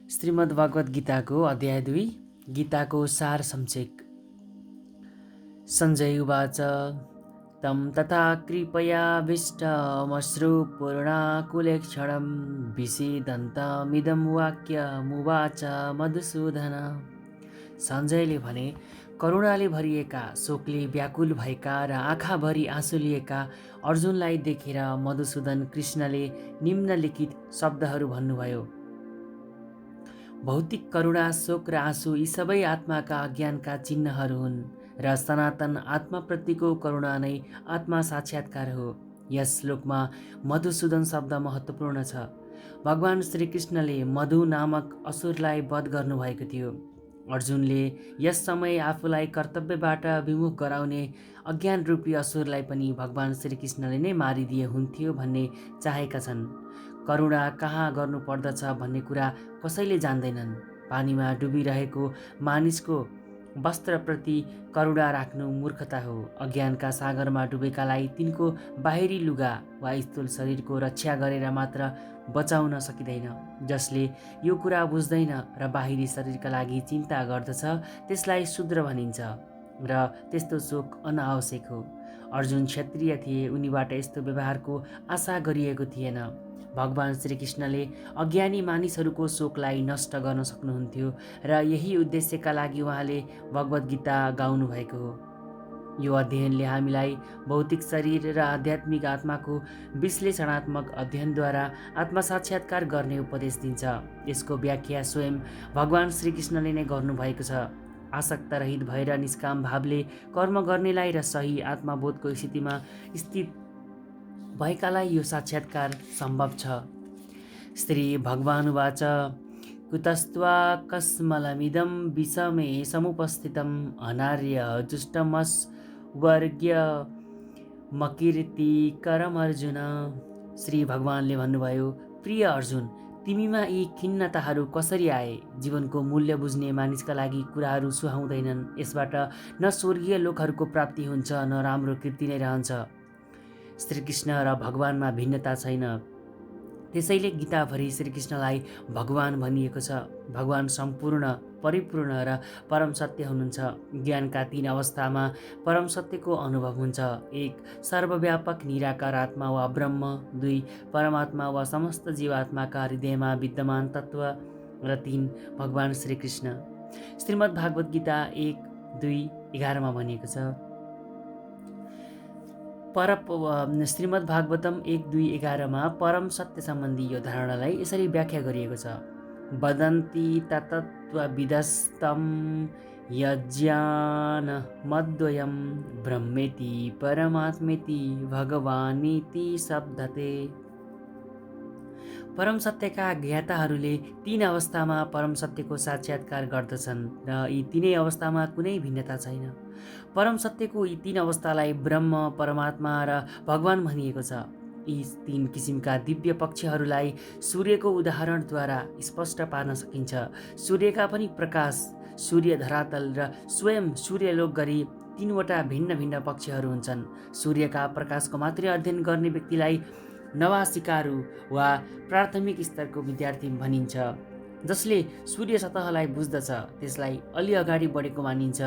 श्रीमद्भागवत गीताको अध्याय 2 गीताको सार संक्षेप। सञ्जय उवाच तं तथा कृपयाभीष्टमश्रुपूर्णाकुलेक्षणं विषीदन्तमिदं वाक्यमुवाच मधुसूदन। सञ्जयले भने, करुणाले भरिएका, शोकले व्याकुल भएका र आँखाभरि आँसु लिएका अर्जुनलाई देखेर मधुसूदन कृष्णले निम्नलिखित शब्दहरू भन्नुभयो। भौतिक करुणा, शोक र आँसु यी सबै आत्माका अज्ञानका चिन्हहरू हुन् र सनातन आत्माप्रतिको करुणा नै आत्मा साक्षात्कार हो। यस श्लोकमा मधुसूदन शब्द महत्त्वपूर्ण छ। भगवान श्रीकृष्णले मधु नामक असुरलाई वध गर्नुभएको थियो। अर्जुनले यस समय आफूलाई कर्तव्यबाट विमुख गराउने अज्ञान रूपी असुरलाई पनि भगवान श्रीकृष्णले नै मारिदिए हुन्थ्यो भन्ने चाहेका छन्। करुणा कहाँ गर्नुपर्दछ भन्ने कुरा कसैले जान्दैनन्। पानीमा डुबिरहेको मानिसको वस्त्रप्रति करुणा राख्नु मूर्खता हो। अज्ञानका सागरमा डुबेकालाई तिनको बाहिरी लुगा वा स्थूल शरीरको रक्षा गरेर मात्र बचाउन सकिँदैन। जसले यो कुरा बुझ्दैन र बाहिरी शरीरका लागि चिन्ता गर्दछ त्यसलाई शूद्र भनिन्छ र त्यस्तो शोक अनावश्यक हो। अर्जुन क्षत्रिय थिए, उनीबाट यस्तो व्यवहारको आशा गरिएको थिएन। भगवान श्रीकृष्णले अज्ञानी मानिसहरूको शोकलाई नष्ट गर्न सक्नुहुन्थ्यो र यही उद्देश्यका लागि उहाँले भगवत गीता गाउनु भएको हो। यो अध्ययनले हामीलाई भौतिक शरीर र आध्यात्मिक आत्माको विश्लेषणात्मक अध्ययनद्वारा आत्मसाक्षात्कार गर्ने उपदेश दिन्छ। यसको व्याख्या स्वयं भगवान श्रीकृष्णले नै गर्नुभएको छ। आसक्त रहित भएर निष्काम भावले कर्म गर्नेलाई र सही आत्मबोधको स्थितिमा स्थित भएकालाई यो साक्षात्कार सम्भव छ। श्री भगवानुवाच कुतस्त्वाकस्मलमिदं विषमे समुपस्थितम् अनार्य जुष्टमस्वर्ग्यमकीर्तिकरमर्जुन। श्री भगवानले भन्नुभयो, प्रिय अर्जुन, तिमीमा यी खिन्नताहरू कसरी आए? जीवनको मूल्य बुझ्ने मानिसका लागि कुराहरू सुहाउँदैनन्। यसबाट न स्वर्गीय लोकहरूको प्राप्ति हुन्छ न राम्रो कीर्ति नै रहन्छ। श्रीकृष्ण र भगवानमा भिन्नता छैन। त्यसैले गीताभरि श्रीकृष्णलाई भगवान भनिएको छ। भगवान सम्पूर्ण, परिपूर्ण र परम सत्य हुनुहुन्छ। ज्ञानका 3 अवस्थामा परम सत्यको अनुभव हुन्छ। 1 सर्वव्यापक निराकार आत्मा वा ब्रह्म, 2 परमात्मा वा समस्त जीवात्माका हृदयमा विद्यमान तत्त्व र 3 भगवान श्रीकृष्ण। श्रीमद्भागवत गीता 1:2-11 भनिएको छ। श्रीमद्भागवतम 1:2-11 परम सत्य सम्बन्धी यो धारणालाई यसरी व्याख्या गरिएको छ। वदन्ति तत्त्वविदस्तं यज्ञानमद्वयं ब्रह्मेति परमात्मेति भगवानिति शब्दते। परम सत्यका ज्ञाताहरूले 3 अवस्थामा परम सत्यको साक्षात्कार गर्दछन् र यी 3 अवस्थामा कुनै भिन्नता छैन। परम सत्यको यी 3 अवस्थालाई ब्रह्म, परमात्मा र भगवान भनिएको छ। यी 3 किसिमका दिव्य पक्षहरूलाई सूर्यको उदाहरणद्वारा स्पष्ट पार्न सकिन्छ। सूर्यका पनि प्रकाश, सूर्य, धरातल र स्वयं सूर्यलोक गरी 3 वटा भिन्न भिन्न पक्षहरू हुन्छन्। सूर्यका प्रकाशको मात्रै अध्ययन गर्ने व्यक्तिलाई नवासिकारु वा प्राथमिक स्तरको विद्यार्थी भनिन्छ। जसले सूर्य सतहलाई बुझ्दछ त्यसलाई अलि अगाडि बढेको मानिन्छ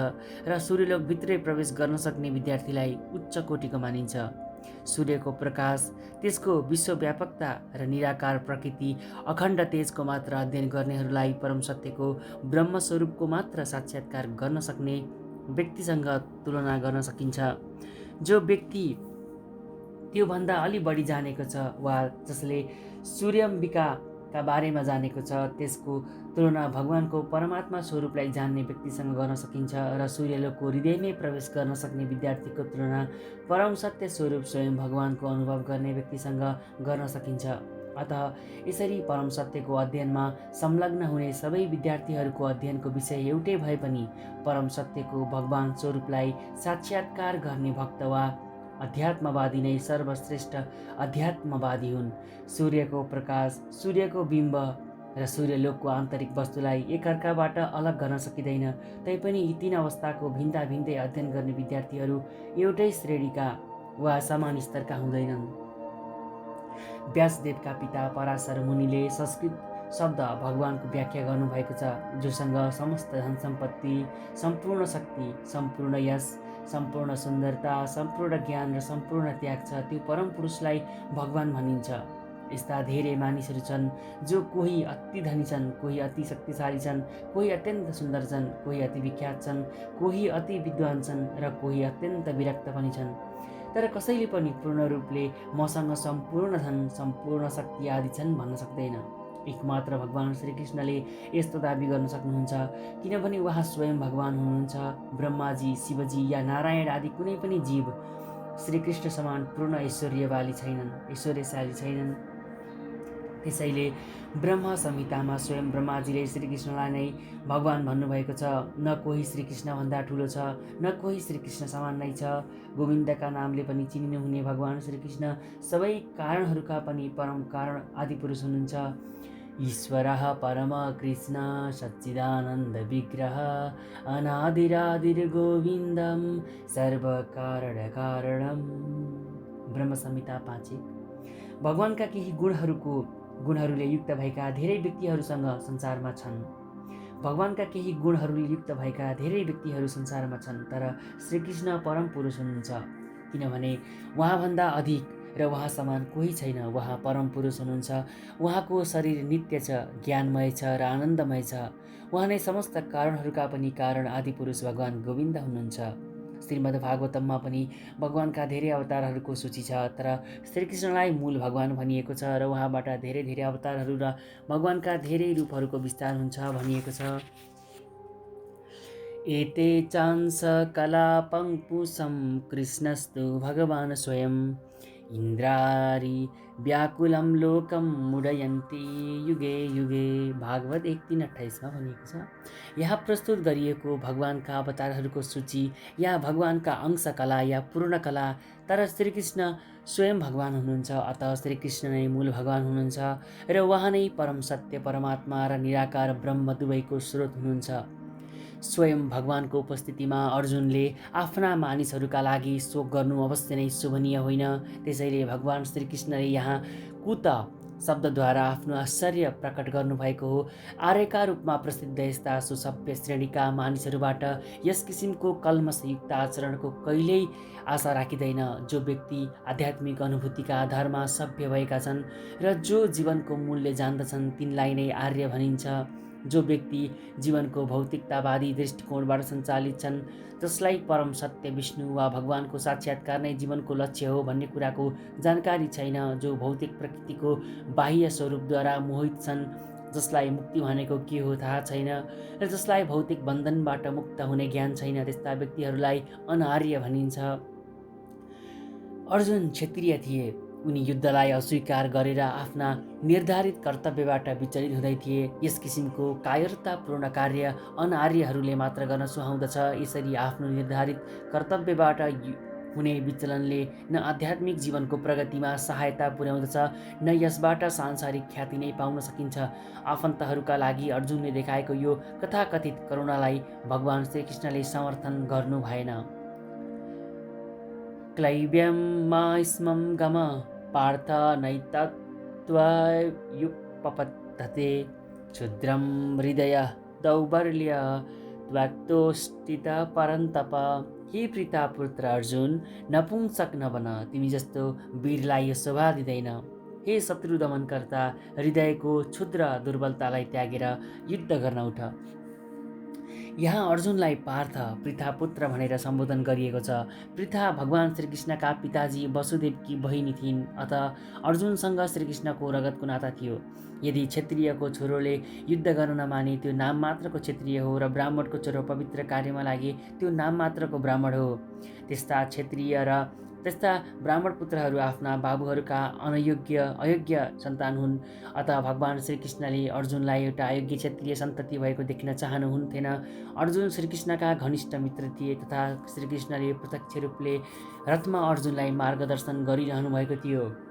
र सूर्यलोकभित्रै प्रवेश गर्न सक्ने विद्यार्थीलाई उच्च कोटिको मानिन्छ। सूर्यको प्रकाश, त्यसको विश्वव्यापकता र निराकार प्रकृति, अखण्ड तेजको मात्र अध्ययन गर्नेहरूलाई परम सत्यको ब्रह्मस्वरूपको मात्र साक्षात्कार गर्न सक्ने व्यक्तिसँग तुलना गर्न सकिन्छ। जो व्यक्ति त्योभन्दा अलि बढी जानेको छ वा जसले सूर्याम्बिकाका बारेमा जानेको छ त्यसको तुलना भगवानको परमात्मा स्वरूपलाई जान्ने व्यक्तिसँग गर्न सकिन्छ र सूर्यलोकको हृदयमै प्रवेश गर्न सक्ने विद्यार्थीको तुलना परम सत्य स्वरूप स्वयं भगवानको अनुभव गर्ने व्यक्तिसँग गर्न सकिन्छ। अतः यसरी परम सत्यको अध्ययनमा संलग्न हुने सबै विद्यार्थीहरूको अध्ययनको विषय एउटै भए पनि परम सत्यको भगवान स्वरूपलाई साक्षात्कार गर्ने भक्त वा अध्यात्मवादी नै सर्वश्रेष्ठ अध्यात्मवादी हुन्। सूर्यको प्रकाश, सूर्यको बिम्ब र सूर्यलोकको आन्तरिक वस्तुलाई एकअर्काबाट अलग गर्न सकिँदैन। तैपनि यी 3 अवस्थाको भिन्दा भिन्दै अध्ययन गर्ने विद्यार्थीहरू एउटै श्रेणीका वा समान स्तरका हुँदैनन्। व्यासदेवका पिता पराशर मुनिले संस्कृत शब्द भगवानको व्याख्या गर्नुभएको छ, जोसँग समस्त धन सम्पत्ति, सम्पूर्ण शक्ति, सम्पूर्ण यश, सम्पूर्ण सुन्दरता, सम्पूर्ण ज्ञान र सम्पूर्ण त्याग छ, त्यो परम पुरुषलाई भगवान भनिन्छ। यस्ता धेरै मानिसहरू छन् जो कोही अति धनी छन्, कोही अति शक्तिशाली छन्, कोही अत्यन्त सुन्दर छन्, कोही अति विख्यात छन्, कोही अति विद्वान छन् र कोही अत्यन्त विरक्त पनि छन्। तर कसैले पनि पूर्ण रूपले मसँग सम्पूर्ण धन, सम्पूर्ण शक्ति आदि छन् भन्न सक्दैन। एकमात्र भगवान श्रीकृष्णले यस्तो दाबी गर्न सक्नुहुन्छ, किनभने उहाँ स्वयं भगवान हुनुहुन्छ। ब्रह्माजी, शिवजी या नारायण आदि कुनै पनि जीव श्रीकृष्ण समान पूर्ण ऐश्वर्यशाली छैनन्। त्यसैले ब्रह्म संहितामा स्वयं ब्रह्माजीले श्रीकृष्णलाई नै भगवान भन्नुभएको छ। न कोही श्रीकृष्णभन्दा ठुलो छ, न कोही श्रीकृष्ण समान नै छ। गोविन्दका नामले पनि चिनिनुहुने भगवान श्रीकृष्ण सबै कारणहरूका पनि परम कारण आदिपुरुष हुनुहुन्छ। ईश्वरः परम कृष्ण सच्चिदानन्द विग्रह अनादिरादिर गोविन्दम सर्वकारण कारणम। ब्रह्म संहिता 5:1। भगवानका केही गुणहरूले युक्त भएका धेरै व्यक्तिहरूसँग संसारमा छन्। भगवानका केही गुणहरूले युक्त भएका धेरै व्यक्तिहरू संसारमा छन्, तर श्रीकृष्ण परम पुरुष हुनुहुन्छ, किनभने उहाँभन्दा अधिक र उहाँ समान कोही छैन। उहाँ परम पुरुष हुनुहुन्छ। उहाँको शरीर नित्य छ, ज्ञानमय छ र आनन्दमय छ। उहाँ नै समस्त कारणहरूका पनि कारण आदिपुरुष भगवान गोविन्द हुनुहुन्छ। श्रीमद् भागवतममा पनि भगवानका धेरै अवतारहरूको सूची छ, तर श्रीकृष्णलाई मूल भगवान भनिएको छ र उहाँबाट धेरै धेरै अवतारहरू र भगवानका धेरै रूपहरूको विस्तार हुन्छ भनिएको छ। एते चांस कलापङ्कुशं कृष्णस्तु भगवान् स्वयं इन्द्रारी व्याकुलं लोकम मुडयन्ति युगे युगे। भागवत 1:3-28 भनिएको छ। यहाँ प्रस्तुत गरिएको भगवानका अवतारहरूको सूची या भगवानका अंश कला या पूर्ण कला, तर श्रीकृष्ण स्वयं भगवान हुनुहुन्छ। अतः श्रीकृष्ण नै मूल भगवान हुनुहुन्छ र उहाँ नै परम सत्य परमात्मा र निराकार ब्रह्म दुवैको स्रोत हुनुहुन्छ। स्वयं भगवानको उपस्थितिमा अर्जुनले आफ्ना मानिसहरूका लागि शोक गर्नु अवश्य नै शोभनीय होइन। त्यसैले भगवान श्रीकृष्णले यहाँ कुत शब्दद्वारा आफ्नो आश्चर्य प्रकट गर्नुभएको हो। आर्यका रूपमा प्रसिद्ध यस्ता सुसभ्य श्रेणीका मानिसहरूबाट यस किसिमको कल्मषयुक्त आचरणको कहिल्यै आशा राखिँदैन। जो व्यक्ति आध्यात्मिक अनुभूतिका आधारमा सभ्य भएका छन् र जो जीवनको मूल्य जान्दछन्, तिनलाई नै आर्य भनिन्छ। जो व्यक्ति जीवनको भौतिकतावादी दृष्टिकोणबाट सञ्चालित छन्, जसलाई परम सत्य विष्णु वा भगवानको साक्षात्कार नै जीवनको लक्ष्य हो भन्ने कुराको जानकारी छैन, जो भौतिक प्रकृतिको बाह्य स्वरूपद्वारा मोहित छन्, जसलाई मुक्ति भनेको के हो थाहा छैन र जसलाई भौतिक बन्धनबाट मुक्त हुने ज्ञान छैन, त्यस्ता व्यक्तिहरूलाई अनार्य भनिन्छ। अर्जुन क्षत्रिय थिए। उनी युद्धलाई अस्वीकार गरेर आफ्ना निर्धारित कर्तव्यबाट विचलित हुँदै थिए। यस किसिमको कायरतापूर्ण कार्य अनार्यहरूले मात्र गर्न सुहाउँदछ। यसरी आफ्नो निर्धारित कर्तव्यबाट हुने विचलनले न आध्यात्मिक जीवनको प्रगतिमा सहायता पुर्याउँदछ, न यसबाट सांसारिक ख्याति नै पाउन सकिन्छ। आफन्तहरूका लागि अर्जुनले देखाएको यो कथाकथित करुणालाई भगवान श्रीकृष्णले समर्थन गर्नु भएन। क्लैब्यं मा स्मं गम पार्थ नैतत्त्वयुपपद्यते क्षुद्रं हृदय दौर्बल्य त्वक्तोष्टित परन्तप। हे प्रीतापुत्र अर्जुन, नपुंसक नबन, तिमी जस्तो वीरलाई यो शोभा दिँदैन। हे शत्रु दमनकर्ता, हृदयको क्षुद्र दुर्बलतालाई त्यागेर युद्ध गर्न उठ। यहाँ अर्जुनलाई पार्थ, पृथापुत्र भनेर सम्बोधन गरिएको छ। पृथा भगवान श्रीकृष्णका पिताजी वसुदेवकी बहिनी थिइन्। अतः अर्जुनसँग श्रीकृष्णको रगतको नाता थियो। यदि क्षत्रियको छोरोले युद्ध गर्न नमाने त्यो नाम मात्रको क्षत्रिय हो र ब्राह्मणको छोरो पवित्र कार्यमा लागे त्यो नाम मात्रको ब्राह्मण हो। त्यस्ता क्षत्रिय र त्यस्ता ब्राह्मण पुत्रहरू आफ्ना बाबुहरूका अयोग्य सन्तान हुन्। अतः भगवान श्रीकृष्णले अर्जुनलाई एउटा अयोग्य क्षत्रिय सन्तति भएको देख्न चाहनुहुन्थेन। अर्जुन श्रीकृष्णका घनिष्ठ मित्र थिए तथा श्रीकृष्णले प्रत्यक्ष रूपले रथमा अर्जुनलाई मार्गदर्शन गरिरहनु भएको थियो।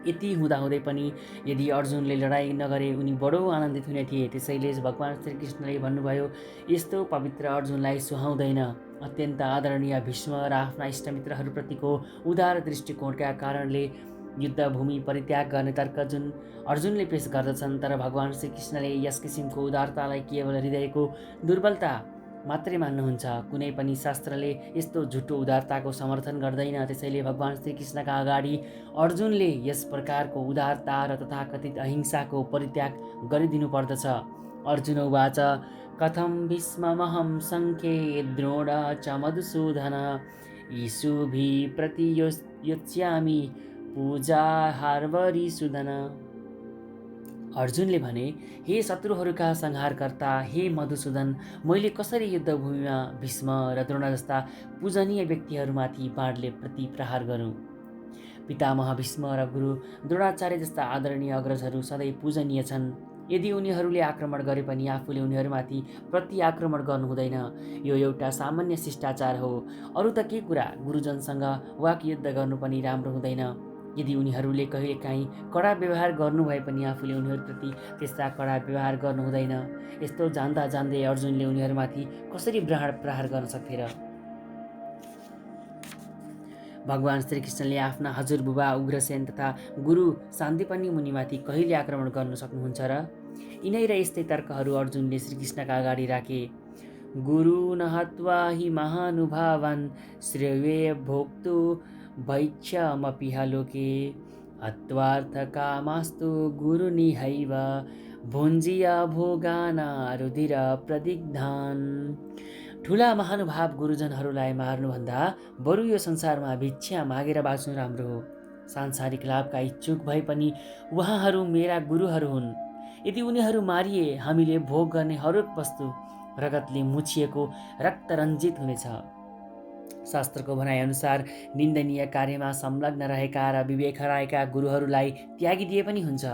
यति हुँदाहुँदै पनि यदि अर्जुनले लडाईँ नगरे उनी बडो आनन्दित हुने थिए। त्यसैले भगवान श्रीकृष्णले भन्नुभयो, यस्तो पवित्र अर्जुनलाई सुहाउँदैन। अत्यन्त आदरणीय भीष्म र आफ्ना इष्टमित्रहरूप्रतिको उदार दृष्टिकोणका कारणले युद्धभूमि परित्याग गर्ने तर्क जुन अर्जुनले पेश गर्दछन्, तर भगवान् श्रीकृष्णले यस किसिमको उदारतालाई केवल हृदयको दुर्बलता मात्रै मान्नुहुन्छ। कुनै पनि शास्त्रले यस्तो झुटो उदारताको समर्थन गर्दैन। त्यसैले भगवान् श्रीकृष्णका अगाडि अर्जुनले यस प्रकारको उदारता र तथाकथित अहिंसाको परित्याग गरिदिनु पर्दछ। अर्जुन उवाच कथं भीष्ममहं सङ्ख्ये द्रोण च मधुसूदन ईशुभिः प्रतियोत्स्यामि पूजाहार्वरिसूदन। अर्जुनले भने, हे शत्रुहरूका संहारकर्ता, हे मधुसूदन, मैले कसरी युद्धभूमिमा भीष्म र द्रोण जस्ता पूजनीय व्यक्तिहरूमाथि बाणले प्रति प्रहार गरूँ। पितामह भीष्म र गुरु द्रोणाचार्य जस्ता आदरणीय अग्रजहरू सधैँ पूजनीय छन्। यदि उनीहरूले आक्रमण गरे पनि आफूले उनीहरूमाथि प्रति आक्रमण गर्नु हुँदैन। यो एउटा सामान्य शिष्टाचार हो। अरू त के कुरा, गुरुजनसँग वाक युद्ध गर्नु पनि राम्रो हुँदैन। यदि उनीहरूले कहिलेकाहीँ कडा व्यवहार गर्नुभए पनि आफूले उनीहरूप्रति त्यस्ता कडा व्यवहार गर्नु हुँदैन। यस्तो जान्दा जान्दै अर्जुनले उनीहरूमाथि कसरी प्रहार गर्न सक्थे र? भगवान् श्रीकृष्णले आफ्ना हजुरबुबा उग्रसेन तथा गुरु सान्दीपनी मुनिमाथि कहिले आक्रमण गर्न सक्नुहुन्छ र? यिनै र यस्तै तर्कहरू अर्जुनले श्रीकृष्णका अगाडि राखे। गुरु नहत्वा हि महानुभावान् श्रेये भोक्तु भैक्षमपि लोके हत्वार्थकामास्तु गुरुनिहैव भुञ्जीय भोगाना रुधिर प्रदिग्धान्। ठुला महानुभाव गुरुजनहरूलाई मार्नुभन्दा बरु यो संसारमा भिक्षा मागेर बाँच्नु राम्रो हो। सांसारिक लाभका इच्छुक भए पनि उहाँहरू मेरा गुरुहरू हुन्। यदि उनीहरू मारिए हामीले भोग गर्ने हरेक वस्तु रगतले मुछिएको रक्तरञ्जित हुनेछ। शास्त्रको भनाइअनुसार निन्दनीय कार्यमा संलग्न रहेका र विवेक हराएका गुरुहरूलाई त्यागिदिए पनि हुन्छ।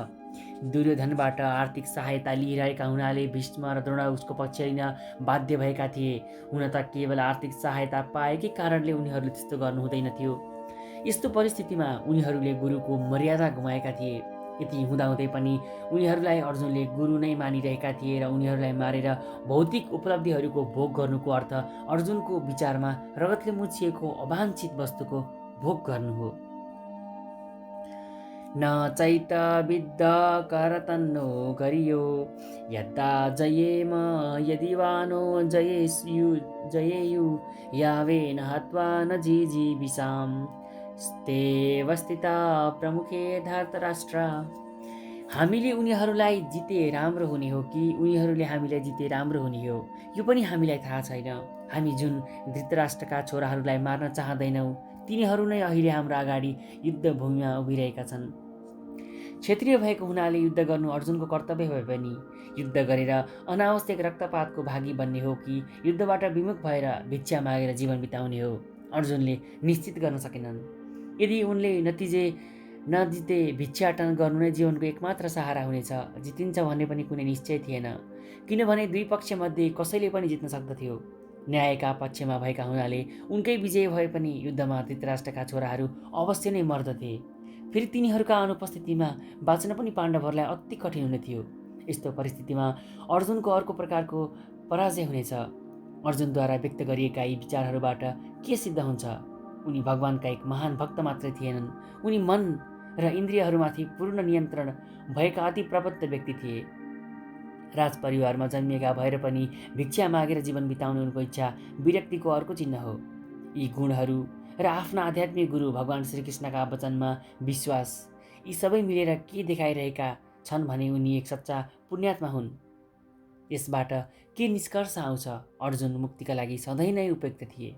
दुर्योधनबाट आर्थिक सहायता लिइरहेका हुनाले भीष्म र द्रोण उसको पक्ष लिन बाध्य भएका थिए। हुन त केवल आर्थिक सहायता पाएकै कारणले उनीहरूले त्यस्तो गर्नु हुँदैन थियो। यस्तो परिस्थितिमा उनीहरूले गुरुको मर्यादा गुमाएका थिए। यति हुँदाहुँदै पनि उनीहरूलाई अर्जुनले गुरु नै मानिरहेका थिए र उनीहरूलाई मारेर भौतिक उपलब्धिहरूको भोग गर्नुको अर्थ अर्जुनको विचारमा रगतले मुछिएको अवाञ्छित वस्तुको भोग गर्नु हो। न चैत विद्ध करतन्नो गरियो यद्दा जयेम यदि वानो जयेयु यावेन हत्वा न जीजीविषाम् स्तेवस्थिता प्रमुखे धर्तराष्ट्र। हामीले उनीहरूलाई जिते राम्रो हुने हो कि उनीहरूले हामीलाई जिते राम्रो हुने हो, यो पनि हामीलाई थाहा छैन। हामी जुन धृतराष्ट्रका छोराहरूलाई मार्न चाहँदैनौँ तिनीहरू नै अहिले हाम्रो अगाडि युद्धभूमिमा उभिरहेका छन्। क्षेत्रीय भएको हुनाले युद्ध गर्नु अर्जुनको कर्तव्य भए पनि युद्ध गरेर अनावश्यक रक्तपातको भागी बन्ने हो कि युद्धबाट विमुख भएर भिक्षा मागेर जीवन बिताउने हो, अर्जुनले निश्चित गर्न सकेनन्। यदि उनले नजिते भिक्षाटन गर्नु नै जीवनको एकमात्र सहारा हुनेछ, जितिन्छ भन्ने पनि कुनै निश्चय थिएन। किनभने दुई पक्षमध्ये कसैले पनि जित्न सक्दथ्यो। न्यायका पक्षमा भएका हुनाले उनकै विजय भए पनि युद्धमा धृतराष्ट्रका छोराहरू अवश्य नै मर्दथे। फेरि तिनीहरूका अनुपस्थितिमा बाँच्न पनि पाण्डवहरूलाई अति कठिन हुने थियो। यस्तो परिस्थितिमा अर्जुनको अर्को प्रकारको पराजय हुनेछ। अर्जुनद्वारा व्यक्त गरिएका यी विचारहरूबाट के सिद्ध हुन्छ? उनी भगवानका एक महान भक्त मात्रै थिएनन्, उनी मन र इन्द्रियहरूमाथि पूर्ण नियन्त्रण भएका अति प्रबुद्ध व्यक्ति थिए। राजपरिवारमा जन्मिएका भएर पनि भिक्षा मागेर जीवन बिताउने उनको इच्छा विरक्तिको अर्को चिन्ह हो। यी गुणहरू र आफ्ना आध्यात्मिक गुरु भगवान् श्रीकृष्णका वचनमा विश्वास, यी सबै मिलेर के देखाइरहेका छन् भने उनी एक सच्चा पुण्यात्मा हुन्। यसबाट के निष्कर्ष आउँछ? अर्जुन मुक्तिका लागि सधैँ नै उपयुक्त थिए।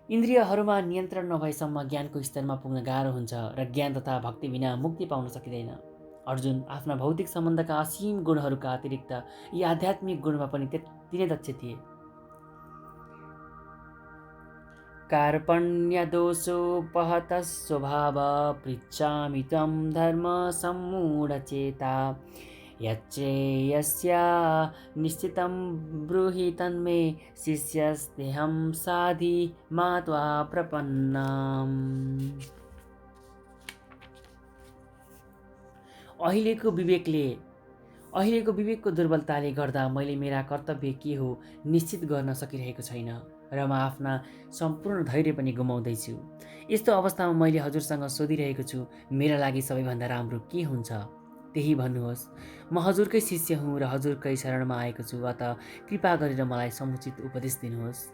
इन्द्रियहरूमा नियन्त्रण नभएसम्म ज्ञानको स्तरमा पुग्न गाह्रो हुन्छ र ज्ञान तथा भक्ति बिना मुक्ति पाउन सकिँदैन। अर्जुन आफ्ना भौतिक सम्बन्धका असीम गुणहरूका अतिरिक्त यी आध्यात्मिक गुणमा पनि त्यति नै दक्ष थिए। कार्पण्यदोषोपहत स्वभाव पृच्छामि त्वं धर्म सम्मूढचेता यच्चेयस्या निश्चितं ब्रूहि तन्मे शिष्यस्तेऽहं साधि मा त्वा प्रपन्नम्। अहिलेको विवेकको दुर्बलताले गर्दा मैले मेरा कर्तव्य के हो निश्चित गर्न सकिरहेको छैन। र म आफ्ना सम्पूर्ण धैर्य पनि गुमाउँदैछु। यस्तो अवस्थामा मैले हजुरसँग सोधिरहेको छु, मेरा लागि सबैभन्दा राम्रो के हुन्छ? त्यही भन्नुहोस्। म हजुरकै शिष्य हुँ र हजुरकै शरणमा आएको छु, अतः कृपा गरेर मलाई समुचित उपदेश दिनुहोस्।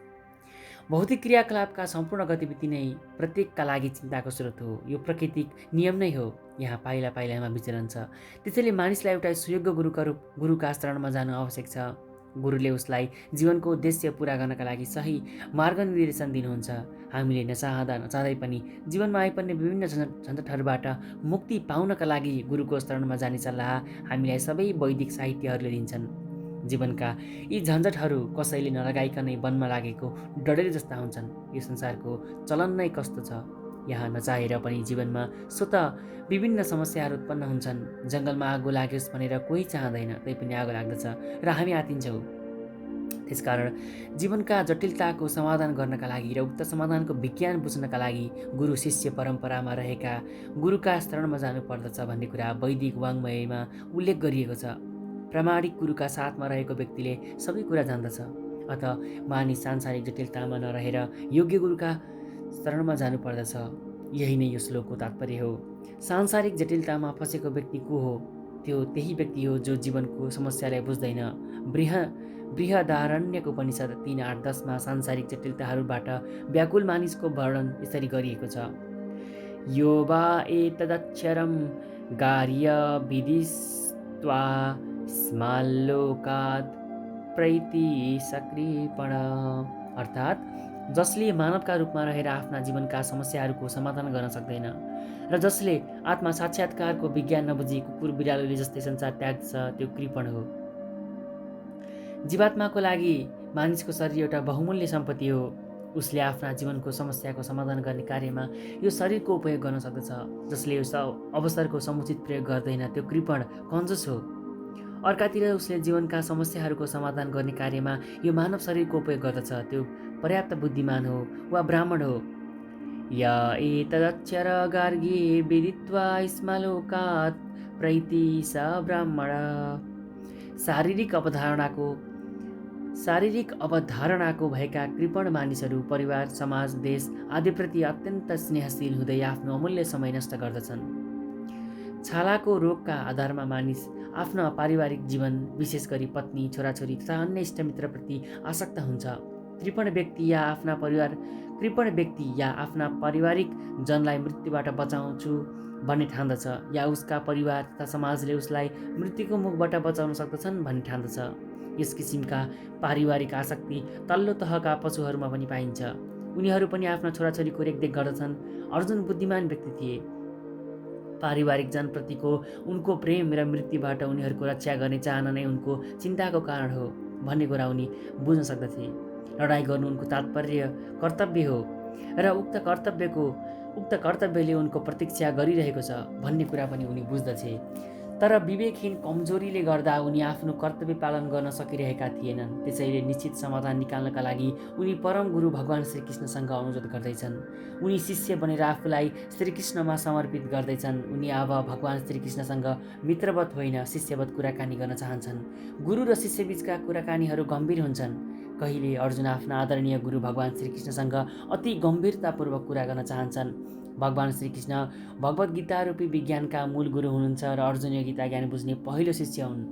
भौतिक क्रियाकलापका सम्पूर्ण गतिविधि नै प्रत्येकका लागि चिन्ताको स्रोत हो। यो प्राकृतिक नियम नै हो, यहाँ पाइला पाइलामा विचरण छ। त्यसैले मानिसलाई एउटा सुयोग्य गुरुका शरणमा जानु आवश्यक छ। गुरुले उसलाई जीवनको उद्देश्य पुरा गर्नका लागि सही मार्ग निर्देशन दिनुहुन्छ। हामीले नचाहँदै पनि जीवनमा आइपर्ने विभिन्न झन्झटहरूबाट मुक्ति पाउनका लागि गुरुको शरणमा जाने सल्लाह हामीलाई सबै वैदिक साहित्यहरूले दिन्छन्। जीवनका यी झन्झटहरू कसैले नलगाइकनै वनमा लागेको डडेर जस्ता हुन्छन्। यो संसारको चलन नै कस्तो छ, यहाँ नचाहेर पनि जीवनमा स्वतः विभिन्न समस्याहरू उत्पन्न हुन्छन्। जङ्गलमा आगो लाग्योस् भनेर कोही चाहँदैन, तैपनि आगो लाग्दछ र हामी आतिन्छौँ। त्यसकारण जीवनका जटिलताको समाधान गर्नका लागि र उक्त समाधानको विज्ञान बुझ्नका लागि गुरु शिष्य परम्परामा रहेका गुरुका शरणमा जानुपर्दछ भन्ने कुरा वैदिक वाङ्मयमा उल्लेख गरिएको छ। प्रामाणिक गुरुका साथमा रहेको व्यक्तिले सबै कुरा जान्दछ। अतः मानिस सांसारिक जटिलतामा नरहेर योग्य गुरुका शरणमा जानुपर्दछ। यही नै यो श्लोकको तात्पर्य हो। सांसारिक जटिलतामा फँसेको व्यक्ति को हो? त्यो त्यही व्यक्ति हो जो जीवनको समस्यालाई बुझ्दैन। बृहदारण्यक उपनिषद 3:8-10मा सांसारिक जटिलताहरूबाट व्याकुल मानिसको वर्णन यसरी गरिएको छ। यो वा एतदक्षरं गार्ह्य विदित्वा स्माल्लोकात् प्रैति सकृपण। अर्थात् जसले मानवका रूपमा रहेर आफ्ना जीवनका समस्याहरूको समाधान गर्न सक्दैन र जसले आत्मा साक्षात्कारको विज्ञान नबुझी कुकुर बिरालोले जस्तै संसार त्याग्छ, त्यो कृपण हो। जीवात्माको लागि मानिसको शरीर एउटा बहुमूल्य सम्पत्ति हो। उसले आफ्ना जीवनको समस्याको समाधान गर्ने कार्यमा यो शरीरको उपयोग गर्न सक्दछ। जसले यस अवसरको समुचित प्रयोग गर्दैन, त्यो कृपण कन्जुस हो। अर्कातिर उसले जीवनका समस्याहरूको समाधान गर्ने कार्यमा यो मानव शरीरको उपयोग गर्दछ, त्यो पर्याप्त बुद्धिमान हो वा ब्राह्मण हो। य एतदक्षर गार्ग्ये विदित्वा स्मालोकात् प्रैति स ब्राह्मण। शारीरिक अवधारणाको भएका कृपण मानिसहरू परिवार, समाज, देश आदिप्रति अत्यन्त स्नेहशील हुँदै आफ्नो अमूल्य समय नष्ट गर्दछन्। छालाको रोगका आधारमा मानिस आफ्नो पारिवारिक जीवन, विशेष गरी पत्नी, छोराछोरी तथा अन्य इष्टमित्रप्रति आसक्त हुन्छ। कृपण व्यक्ति या आफ्ना पारिवारिक जनलाई मृत्युबाट बचाउँछु भन्ने ठान्दछ, या उसका परिवार तथा समाजले उसलाई मृत्युको मुखबाट बचाउन सक्दछन् भन्ने ठान्दछ। यस किसिमका पारिवारिक आसक्ति तल्लो तहका पशुहरूमा पनि पाइन्छ। उनीहरू पनि आफ्ना छोराछोरीको रेखदेख गर्दछन्। अर्जुन बुद्धिमान व्यक्ति थिए। पारिवारिक जनप्रतिको उनको प्रेम र मृत्युबाट उनीहरूको रक्षा गर्ने चाहना नै उनको चिन्ताको कारण हो भन्ने कुरा उनी बुझ्न सक्दथे। लडाइँ गर्नु उनको कर्तव्य हो र उक्त कर्तव्यले उनको प्रतीक्षा गरिरहेको छ भन्ने कुरा पनि उनी बुझ्दथे। तर विवेकहीन कमजोरीले गर्दा उनी आफ्नो कर्तव्य पालन गर्न सकिरहेका थिएनन्। त्यसैले निश्चित समाधान निकाल्नका लागि उनी परम गुरु भगवान श्रीकृष्णसँग अनुरोध गर्दैछन्। उनी शिष्य बनेर आफूलाई श्रीकृष्णमा समर्पित गर्दैछन्। उनी अब भगवान श्रीकृष्णसँग मित्रवत होइन, शिष्यवत कुराकानी गर्न चाहन्छन्। गुरु र शिष्यबीचका कुराकानीहरू गम्भीर हुन्छन्। कहिले अर्जुन आफ्ना आदरणीय गुरु भगवान श्रीकृष्णसँग अति गम्भीरतापूर्वक कुरा गर्न चाहन्छन्। भगवान श्रीकृष्ण भगवत गीता रूपी विज्ञानका मूल गुरु हुनुहुन्छ र अर्जुन यो गीता ज्ञान बुझ्ने पहिलो शिष्य हुन्।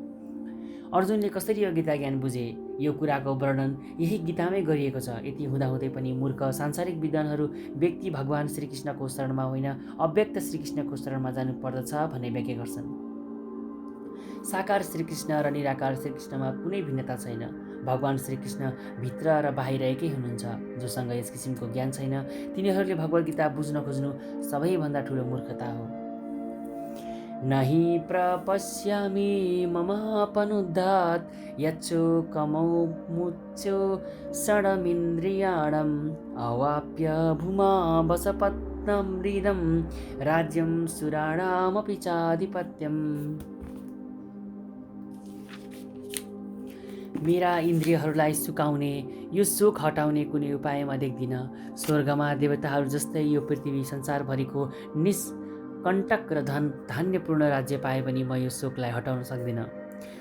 अर्जुनले कसरी यो गीता ज्ञान बुझे, यो कुराको वर्णन यही गीतामै गरिएको छ। यति हुँदाहुँदै पनि मूर्ख सांसारिक विद्वानहरू व्यक्ति भगवान श्रीकृष्णको शरणमा होइन, अव्यक्त श्रीकृष्णको शरणमा जानुपर्दछ भन्ने व्याख्या गर्छन्। साकार श्रीकृष्ण र निराकार श्रीकृष्णमा कुनै भिन्नता छैन। भगवान श्रीकृष्ण भित्र र बाहिर एकै हुनुहुन्छ। जोसँग यस किसिमको ज्ञान छैन, तिनीहरूले भगवत गीता बुझ्न खोज्नु सबैभन्दा ठुलो मूर्खता हो। नहि प्रपश्यामि ममापनुद्धात् यच्चोकमौमुच्यो षडमिन्द्रियाणम् अवाप्य भूमा वसपत्नमृदं राज्यं सुराणामपि चाधिपत्यम्। मेरा इन्द्रियहरूलाई सुकाउने, यो शोक हटाउने कुनै उपाय म देख्दिनँ। स्वर्गमा देवताहरू जस्तै यो पृथ्वी संसारभरिको निष्कण्टक र धान्यपूर्ण राज्य पाए पनि म यो शोकलाई हटाउन सक्दिनँ।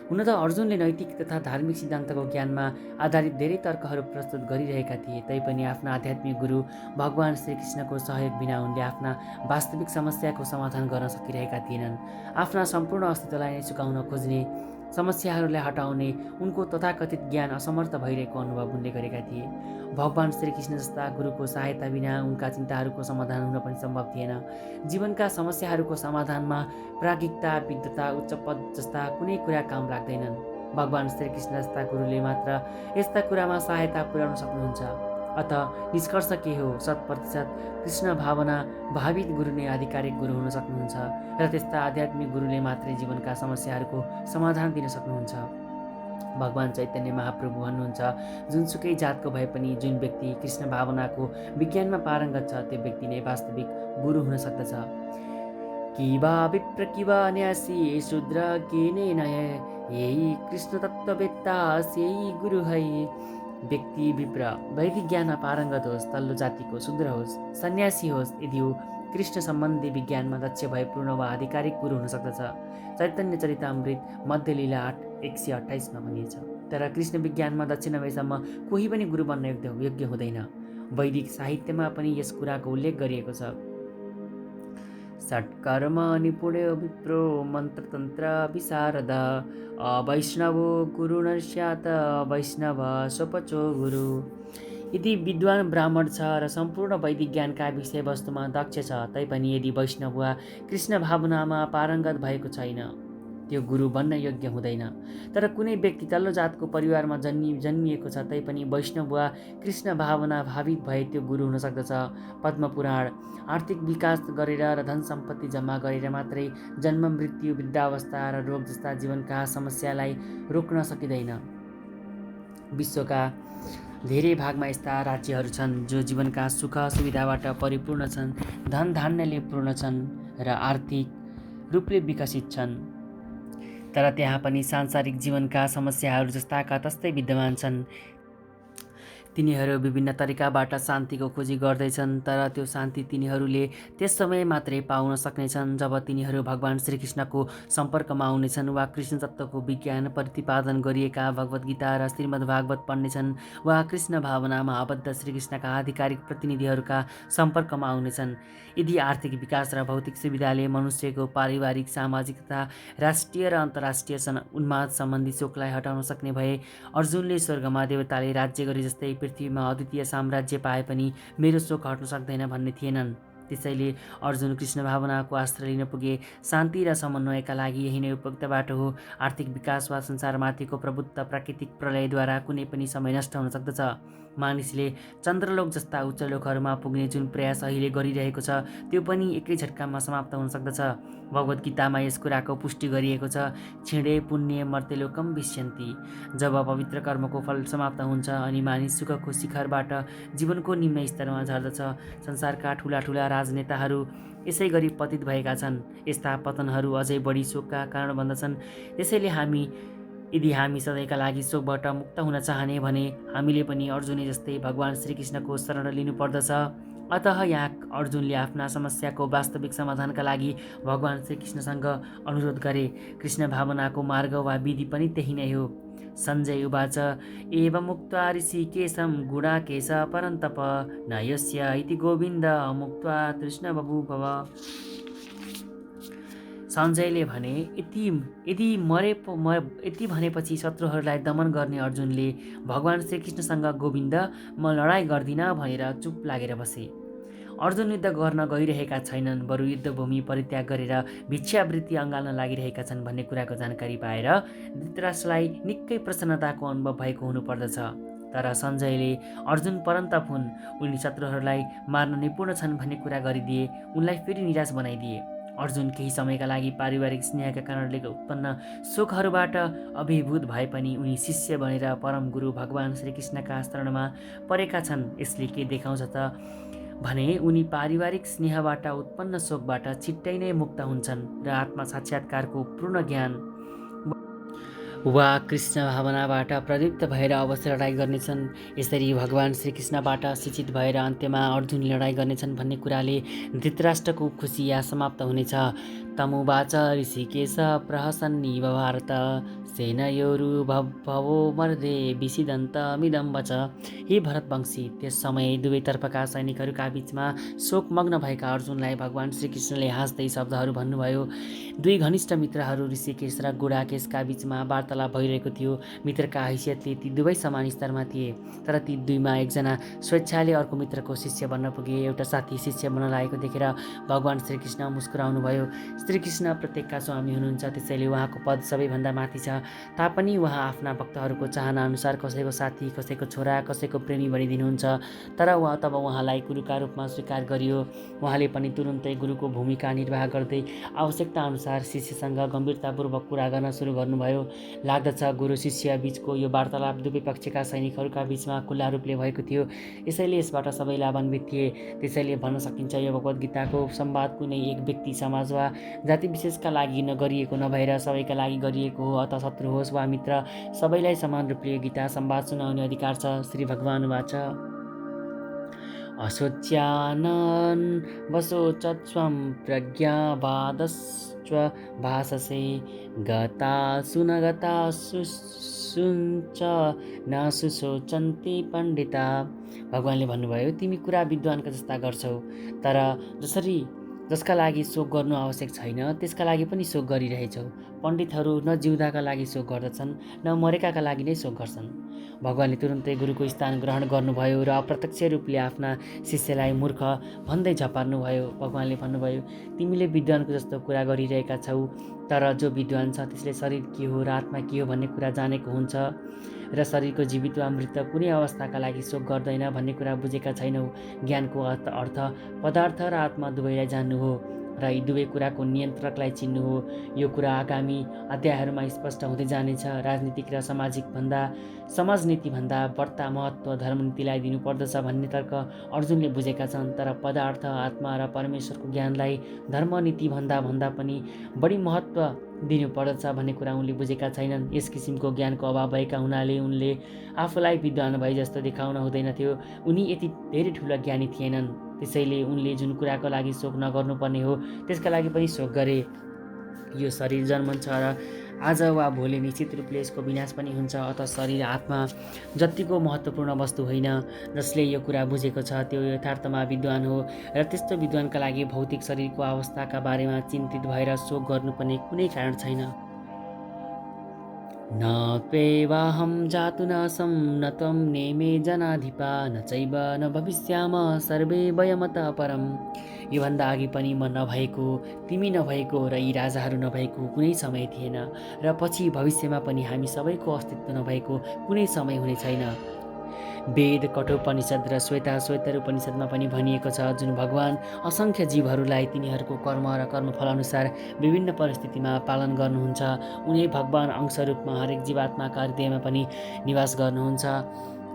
हुन त अर्जुनले नैतिक तथा धार्मिक सिद्धान्तको ज्ञानमा आधारित धेरै तर्कहरू प्रस्तुत गरिरहेका थिए, तैपनि आफ्ना आध्यात्मिक गुरु भगवान श्रीकृष्णको सहयोग बिना उनले आफ्ना वास्तविक समस्याको समाधान गर्न सकिरहेका थिएनन्। आफ्ना सम्पूर्ण अस्तित्वलाई नै सुकाउन खोज्ने, समस्याहरूलाई हटाउने उनको तथाकथित ज्ञान असमर्थ भइरहेको अनुभव उनले गरेका थिए। भगवान श्रीकृष्ण जस्ता गुरुको सहायता बिना उनका चिन्ताहरूको समाधान हुन पनि सम्भव थिएन। जीवनका समस्याहरूको समाधानमा प्राज्ञिकता, विद्वता, उच्च पद जस्ता कुनै कुरा काम लाग्दैनन्। भगवान श्रीकृष्ण जस्ता गुरुले मात्र यस्ता कुरामा सहायता पुर्याउन सक्नुहुन्छ। अत निष्कर्ष के हो? 100% कृष्ण भावना भावित गुरु नै आधिकारिक गुरु हुन सक्नुहुन्छ र त्यस्ता आध्यात्मिक गुरुले मात्रै जीवनका समस्याहरूको समाधान दिन सक्नुहुन्छ। भगवान चैतन्य महाप्रभु भन्नुहुन्छ, जुनसुकै जातको भए पनि जुन व्यक्ति कृष्ण भावनाको विज्ञानमा पारङ्गत छ त्यो व्यक्ति नै वास्तविक गुरु हुन सक्दछ। कि वा विप्र कि वा न्यासी शूद्र के नै नय, यही कृष्ण तत्त्ववेत्ता यही गुरु है। व्यक्ति विप्र वैदिक ज्ञानमा पारङ्गत होस्, तल्लो जातिको शूद्र होस्, सन्यासी होस्, यदि ऊ कृष्ण सम्बन्धी विज्ञानमा दक्ष भए पूर्ण वा आधिकारिक गुरु हुन सक्दछ। चैतन्य चरितामृत मध्य लीला 8:128 भनिएको छ। तर कृष्ण विज्ञानमा दक्ष नभएसम्म कोही पनि गुरु बन्न योग्य हुँदैन। वैदिक साहित्यमा पनि यस कुराको उल्लेख गरिएको छ। षट्कर्म निपुण्यो विप्रो मन्त्रतन्त्र विशारद, वैष्णवो गुरु न स्यात् वैष्णव स्वपचो गुरु। यदि विद्वान ब्राह्मण छ र सम्पूर्ण वैदिक ज्ञानका विषयवस्तुमा दक्ष छ, तैपनि यदि वैष्णव वा कृष्ण भावनामा पारङ्गत भएको छैन, त्यो गुरु बन्न योग्य हुँदैन। तर कुनै व्यक्ति तल्लो जातको परिवारमा जन्मिएको छ, तैपनि वैष्णव वा कृष्ण भावना भावित भए त्यो गुरु हुन सक्दछ। पद्मपुराण, आर्थिक विकास गरेर र धन सम्पत्ति जम्मा गरेर मात्रै जन्म, मृत्यु, वृद्धावस्था र रोग जस्ता जीवनका समस्यालाई रोक्न सकिँदैन। विश्वका धेरै भागमा यस्ता राज्यहरू छन् जो जीवनका सुख सुविधाबाट परिपूर्ण छन्, धन धान्यले पूर्ण छन् र आर्थिक रूपले विकसित छन्। तर त्यहाँ पनि सांसारिक जीवनका समस्याहरू जस्ताका तस्तै विद्यमान छन्। तिनीहरू विभिन्न तरिकाबाट शान्तिको खोजी गर्दैछन्, तर त्यो शान्ति तिनीहरूले त्यस समय मात्रै पाउन सक्नेछन् जब तिनीहरू भगवान श्रीकृष्णको सम्पर्कमा आउनेछन् वा कृष्ण तत्त्वको विज्ञान प्रतिपादन गरिएका भगवद् गीता र श्रीमद् भागवत पढ्नेछन् वा कृष्ण भावनामा आबद्ध श्रीकृष्णका आधिकारिक प्रतिनिधिहरूका सम्पर्कमा आउनेछन्। यदि आर्थिक विकास र भौतिक सुविधाले मनुष्यको पारिवारिक, सामाजिक तथा राष्ट्रिय र अन्तर्राष्ट्रिय उन्माद सम्बन्धी शोकलाई हटाउन सक्ने भए, अर्जुनले स्वर्गमा देवताले राज्य गरे जस्तै पृथ्वीमा अद्वितीय साम्राज्य पाए पनि मेरो शोक हट्न सक्दैन भन्ने थिएनन्। त्यसैले अर्जुन कृष्ण भावनाको आश्रय लिन पुगे। शान्ति र समन्वयका लागि यही नै उपयुक्त बाटो हो। आर्थिक विकास वा संसारमाथिको प्रभुत्व प्राकृतिक प्रलयद्वारा कुनै पनि समय नष्ट हुन सक्दछ। मानिसले चन्द्रलोक जस्ता उच्च लोकहरूमा पुग्ने जुन प्रयास अहिले गरिरहेको छ, त्यो पनि एकै झट्कामा समाप्त हुन सक्दछ। भगवद् गीतामा यस कुराको पुष्टि गरिएको छ, क्षीणे पुण्य मर्त्यलोकम विश्यन्ति। जब पवित्र कर्मको फल समाप्त हुन्छ अनि मानिस सुखको शिखरबाट जीवनको निम्न स्तरमा झर्दछ। संसारका ठुला ठुला राजनेताहरू यसै गरी पतित भएका छन्। यस्ता पतनहरू अझै बढी शोकका कारण बन्दछन्। त्यसैले यदि हामी सधैँका लागि शोकबाट मुक्त हुन चाहने भने हामीले पनि अर्जुन जस्तै भगवान श्रीकृष्णको शरण लिनुपर्दछ। अतः यहाँ अर्जुनले आफ्ना समस्याको वास्तविक समाधानका लागि भगवान श्रीकृष्णसँग अनुरोध गरे। कृष्ण भावनाको मार्ग वा विधि पनि त्यही नै हो। सञ्जय उवाच एवं मुक्त्वा ऋषिकेशं गुडाकेश परन्तप न यस्य इति गोविन्द मुक्त्वा तृष्ण बभूव। सञ्जयले भने, यति भनेपछि शत्रुहरूलाई दमन गर्ने अर्जुनले भगवान श्रीकृष्णसँग गोविन्द म लडाइँ गर्दिनँ भनेर चुप लागेर बसे। अर्जुन युद्ध गर्न गइरहेका छैनन्, बरु युद्धभूमि परित्याग गरेर भिक्षावृत्ति अँगाल्न लागिरहेका छन् भन्ने कुराको जानकारी पाएर धृतराष्ट्रलाई निकै प्रसन्नताको अनुभव भएको हुनुपर्दछ। तर सञ्जयले अर्जुन परन्तप हुन्, उनी शत्रुहरूलाई मार्न निपुण छन् भन्ने कुरा गरिदिए, उनलाई फेरि निराश बनाइदिए। अर्जुन केही समयका लागि पारिवारिक स्नेहका कारणले उत्पन्न शोकहरूबाट अभिभूत भए पनि उनी शिष्य बनेर परम गुरु भगवान श्रीकृष्णका शरणमा परेका छन्। यसले के देखाउँछ त भने उनी पारिवारिक स्नेहबाट उत्पन्न शोकबाट छिट्टै नै मुक्त हुन्छन् र आत्मा साक्षात्कारको पूर्ण ज्ञान वा कृष्ण भावनाबाट प्रदीप्त भएर अवश्य लडाइँ गर्नेछन्। यसरी भगवान् श्रीकृष्णबाट शिक्षित भएर अन्त्यमा अर्जुन लडाइँ गर्नेछन् भन्ने कुराले धृतराष्ट्रको खुसी यहाँ समाप्त हुनेछ। तमुवाच ऋषिकेश प्रहसन्निव भारत सेनयोरुभवो मर्दे विषिदन्तमिदं वच। हे भरतवंशी, त्यस समय दुवैतर्फका सैनिकहरूका बीचमा शोकमग्न भएका अर्जुनलाई भगवान् श्रीकृष्णले हाँस्दै शब्दहरू भन्नुभयो। दुई घनिष्ठ मित्रहरू ऋषिकेश र गुडाकेशका बीचमा वार्तालाप भइरहेको थियो। मित्रका हैसियतले ती दुवै समान स्तरमा थिए, तर ती दुईमा एकजना स्वेच्छाले अर्को मित्रको शिष्य बन्न पुगे। एउटा साथी शिष्य बन्न लागेको देखेर भगवान् श्रीकृष्ण मुस्कुराउनु भयो। श्रीकृष्ण प्रत्येकका स्वामी हुनुहुन्छ, त्यसैले उहाँको पद सबैभन्दा माथि छ। तापनि उहाँ आफ्ना भक्तहरूको चाहना अनुसार कसैको साथी, कसैको छोरा, कसैको प्रेमी बनिदिनुहुन्छ। तर तब उहाँलाई गुरुका रूपमा स्वीकार गरियो। उहाँले पनि तुरुन्तै गुरुको भूमिका निर्वाह गर्दै आवश्यकता अनुसार शिष्यसँग गम्भीरतापूर्वक कुरा गर्न सुरु गर्नुभयो। लाग्दछ गुरु शिष्य बीचको यो वार्तालाप दुवै पक्षका सैनिकहरूका बीचमा खुल्ला रूपले भएको थियो। यसैले यसबाट सबै लाभान्वित थिए। त्यसैले भन्न सकिन्छ यो भगवद् गीताको संवाद कुनै एक व्यक्ति, समाज वा जाति विशेषका लागि गरिएको नभएर सबैका लागि गरिएको हो। अत शत्रु होस् वा मित्र, सबैलाई समान रूपले गीता संवाद सुनाउने अधिकार छ। श्री भगवान् वाच अशोच्यानन् वशोचत्स्वं प्रज्ञावादश्च भाषसे गता सुनगता सुसुञ्च न सुशोचन्ति पण्डिता। भगवान्ले भन्नुभयो, तिमी कुरा विद्वानका जस्ता गर्छौ, तर जसका लागि शोक गर्नु आवश्यक छैन त्यसका लागि पनि शोक गरिरहेछौ। पण्डितहरू न जिउँदाका लागि शोक गर्दछन् न मरेकाका लागि नै शोक गर्छन्। भगवान्ले तुरुन्तै गुरुको स्थान ग्रहण गर्नुभयो र अप्रत्यक्ष रूपले आफ्ना शिष्यलाई मूर्ख भन्दै झपार्नुभयो। भगवान्ले भन्नुभयो, तिमीले विद्वानको जस्तो कुरा गरिरहेका छौ, तर जो विद्वान छ त्यसले शरीर के हो र आत्मा के हो भन्ने कुरा जानेको हुन्छ र शरीरको जीवित वा मृत कुनै अवस्थाका लागि शोक गर्दैन भन्ने कुरा बुझेका छैनौ। ज्ञानको अर्थ पदार्थ र आत्मा दुवैलाई जान्नु हो र यी दुवै कुराको नियन्त्रकलाई चिन्नु हो। यो कुरा आगामी अध्यायहरूमा स्पष्ट हुँदै जानेछ। राजनीतिक र समाजनीतिभन्दा बढ्ता महत्त्व धर्मनीतिलाई दिनुपर्दछ भन्ने तर्क अर्जुनले बुझेका छन्, तर पदार्थ, आत्मा र परमेश्वरको ज्ञानलाई धर्मनीतिभन्दा पनि बढी महत्त्व दिनुपर्दछ भन्ने कुरा उनले बुझेका छैनन्। यस किसिमको ज्ञानको अभाव भएका हुनाले उनले आफूलाई विद्वान भए जस्तो देखाउन हुँदैन थियो। उनी यति धेरै ठुला ज्ञानी थिएनन्, त्यसैले उनले जुन कुराको लागि शोक नगर्नुपर्ने हो त्यसका लागि पनि शोक गरे। यो शरीर जन्मन्छ र आज वा भोलि निश्चित रूपले यसको विनाश पनि हुन्छ। अत शरीर आत्मा जतिको महत्त्वपूर्ण वस्तु होइन। जसले यो कुरा बुझेको छ त्यो यथार्थमा विद्वान हो र त्यस्तो विद्वानका लागि भौतिक शरीरको अवस्थाका बारेमा चिन्तित भएर शोक गर्नुपर्ने कुनै कारण छैन। न त्वेवाहं जातुनासं न त्वं नेमे जनाधिपा न चैव न भविष्याम सर्वे वयमतः परम्। योभन्दा अघि पनि म नभएको, तिमी नभएको र यी राजाहरू नभएको कुनै समय थिएन र पछि भविष्यमा पनि हामी सबैको अस्तित्व नभएको कुनै समय हुने छैन। वेद, कठोपनिषद र श्वेतर उपनिषदमा पनि भनिएको छ, जुन भगवान असङ्ख्य जीवहरूलाई तिनीहरूको कर्म र कर्मफल अनुसार विभिन्न परिस्थितिमा पालन गर्नुहुन्छ, उनी भगवान अंश रूपमा हरेक जीवात्माका हृदयमा पनि निवास गर्नुहुन्छ।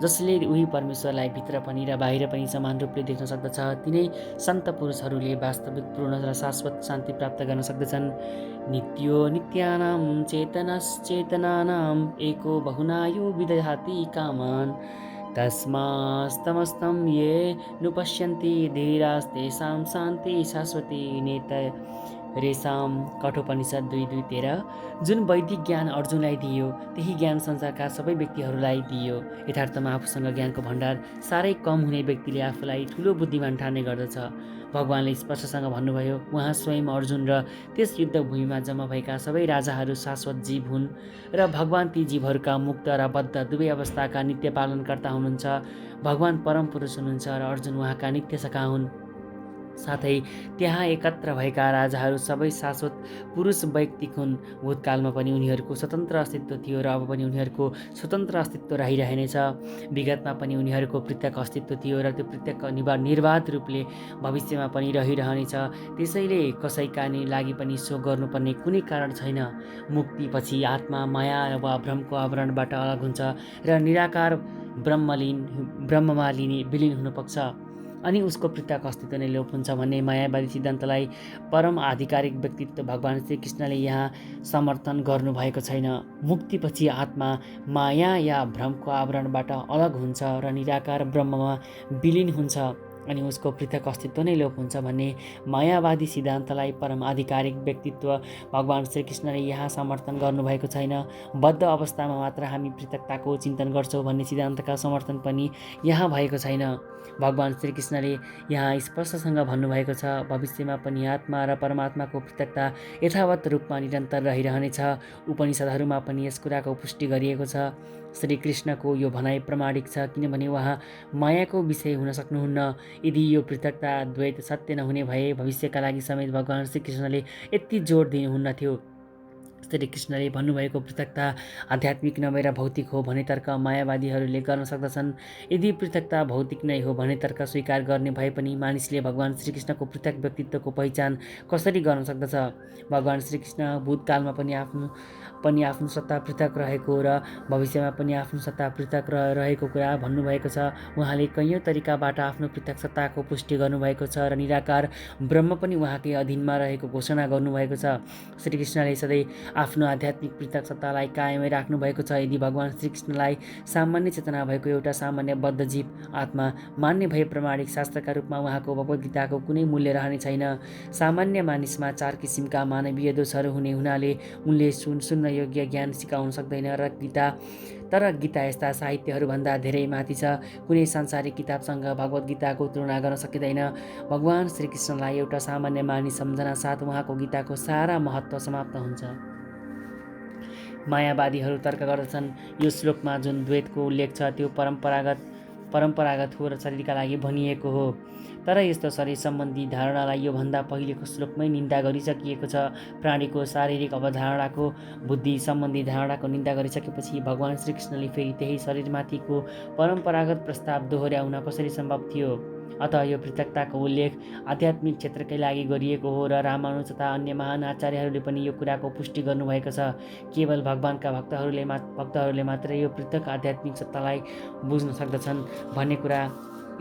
जसले उही परमेश्वरलाई भित्र पनि र बाहिर पनि समान रूपले देख्न सक्दछ, तिनै सन्त पुरुषहरूले वास्तविक, पूर्ण र शाश्वत शान्ति प्राप्त गर्न सक्दछन्। नित्यो नित्यानां चेतनश्चेतनानां एको बहुनायो विदधाति कामान् तस्मास्तमस्तं ये नुपश्यन्ति धीरास्तेषां शान्ति शाश्वती नेतरेषां। कठोपनिषद 2:2-13। जुन वैदिक ज्ञान अर्जुनलाई दिइयो त्यही ज्ञान संसारका सबै व्यक्तिहरूलाई दिइयो। यथार्थमा आफूसँग ज्ञानको भण्डार साह्रै कम हुने व्यक्तिले आफूलाई ठुलो बुद्धिमान ठान्ने गर्दछ। भगवानले स्पष्टसँग भन्नुभयो, उहाँ स्वयं अर्जुन र त्यस युद्धभूमिमा जम्मा भएका सबै राजाहरू शाश्वत जीव हुन् र भगवान ती जीवहरूका मुक्त र बद्ध दुवै अवस्थाका नित्य पालनकर्ता हुनुहुन्छ। भगवान परम पुरुष हुनुहुन्छ र अर्जुन उहाँका नित्य सखा हुन्। साथै त्यहाँ एकत्र भएका राजाहरू सबै शाश्वत पुरुष व्यक्ति हुन्। भूतकालमा पनि उनीहरूको स्वतन्त्र अस्तित्व थियो र अब पनि उनीहरूको स्वतन्त्र अस्तित्व रहिरहेनेछ। विगतमा पनि उनीहरूको पृथक अस्तित्व थियो र त्यो पृथक निर्वाध रूपले भविष्यमा पनि रहिरहनेछ। त्यसैले कसैका लागि पनि शोक गर्नुपर्ने कुनै कारण छैन। मुक्तिपछि आत्मा माया वा भ्रमको आवरणबाट अलग हुन्छ र निराकार ब्रह्ममा विलिन हुन पुग्छ। अनि उसको पृथक अस्तित्व नै लोप हुन्छ भन्ने मायावादी सिद्धान्तलाई परम आधिकारिक व्यक्तित्व भगवान श्रीकृष्णले यहाँ समर्थन गर्नुभएको छैन। मुक्तिपछि आत्मा माया या भ्रमको आवरणबाट अलग हुन्छ र निराकार ब्रह्ममा विलिन हुन्छ अनि उसको पृथक अस्तित्व नै लोप हुन्छ भन्ने मायावादी सिद्धान्तलाई परम आधिकारिक व्यक्तित्व भगवान श्रीकृष्णले यहाँ समर्थन गर्नुभएको छैन। बद्ध अवस्थामा मात्र हामी पृथकताको चिन्तन गर्छौँ भन्ने सिद्धान्तका समर्थन पनि यहाँ भएको छैन। भगवान श्रीकृष्णले यहाँ स्पष्टसँग भन्नुभएको छ, भविष्यमा पनि आत्मा र परमात्माको पृथकता यथावत रूपमा निरन्तर रहिरहनेछ। उपनिषदहरूमा पनि यस कुराको पुष्टि गरिएको छ। श्रीकृष्णको यो भनाइ प्रामाणिक छ किनभने उहाँ मायाको विषय हुन सक्नुहुन्न। यदि यो पृथकता द्वैत सत्य नहुने भए भविष्यका लागि समेत भगवान श्रीकृष्णले यति जोड दिनुहुन्न थियो। श्रीकृष्णले भन्नुभएको पृथकता आध्यात्मिक नभएर भौतिक हो भन्ने तर्क मायावादीहरूले गर्न सक्दछन्। यदि पृथकता भौतिक नै हो भन्ने तर्क स्वीकार गर्ने भए पनि मानिसले भगवान श्रीकृष्णको पृथक व्यक्तित्वको पहिचान कसरी गर्न सक्दछ? भगवान श्रीकृष्ण भूतकालमा पनि आफ्नो सत्ता पृथक रहेको र भविष्यमा पनि आफ्नो सत्ता पृथक रहेको कुरा भन्नुभएको छ। उहाँले कैयौँ तरिकाबाट आफ्नो पृथक सत्ताको पुष्टि गर्नुभएको छ र निराकार ब्रह्म पनि उहाँकै अधीनमा रहेको घोषणा गर्नुभएको छ। श्रीकृष्णले सधैँ आफ्नो आध्यात्मिक पृथक सत्तालाई कायमै राख्नुभएको छ। यदि भगवान श्रीकृष्णलाई सामान्य चेतना भएको एउटा सामान्य बद्ध जीव आत्मा मान्ने भए प्रामाणिक शास्त्रका रूपमा उहाँको भगवद्गीताको कुनै मूल्य रहने छैन। सामान्य मानिसमा 4 किसिमका मानवीय दोषहरू हुने हुनाले उनले सुन्न योग्य ज्ञान सिकाउन सक्दैन तर गीता यस्ता साहित्यहरूभन्दा धेरै माथि छ। कुनै सांसारिक किताबसँग भगवद्गीताको तुलना गर्न सकिँदैन। भगवान श्रीकृष्णलाई एउटा सामान्य मानिस सम्झना साथ उहाँको गीताको सारा महत्त्व समाप्त हुन्छ। मायावादीहरू तर्क गर्दछन् यो श्लोकमा जुन द्वैतको उल्लेख छ त्यो परम्परागत हो र शरीरका लागि भनिएको हो। तर यस्तो शरीर सम्बन्धी धारणालाई योभन्दा पहिलेको श्लोकमै निन्दा गरिसकिएको छ। प्राणीको शारीरिक अवधारणाको बुद्धि सम्बन्धी धारणाको निन्दा गरिसकेपछि भगवान श्रीकृष्णले फेरि त्यही शरीरमाथिको परम्परागत प्रस्ताव दोहोर्याउन कसरी सम्भव थियो? अतः यो पृथकताको उल्लेख आध्यात्मिक क्षेत्रकै लागि गरिएको हो र रामानुज तथा अन्य महान आचार्यहरूले पनि यो कुराको पुष्टि गर्नुभएको छ। केवल भगवानका भक्तहरूले मात्रै यो पृथक आध्यात्मिक सत्तालाई बुझ्न सक्दछन् भन्ने कुरा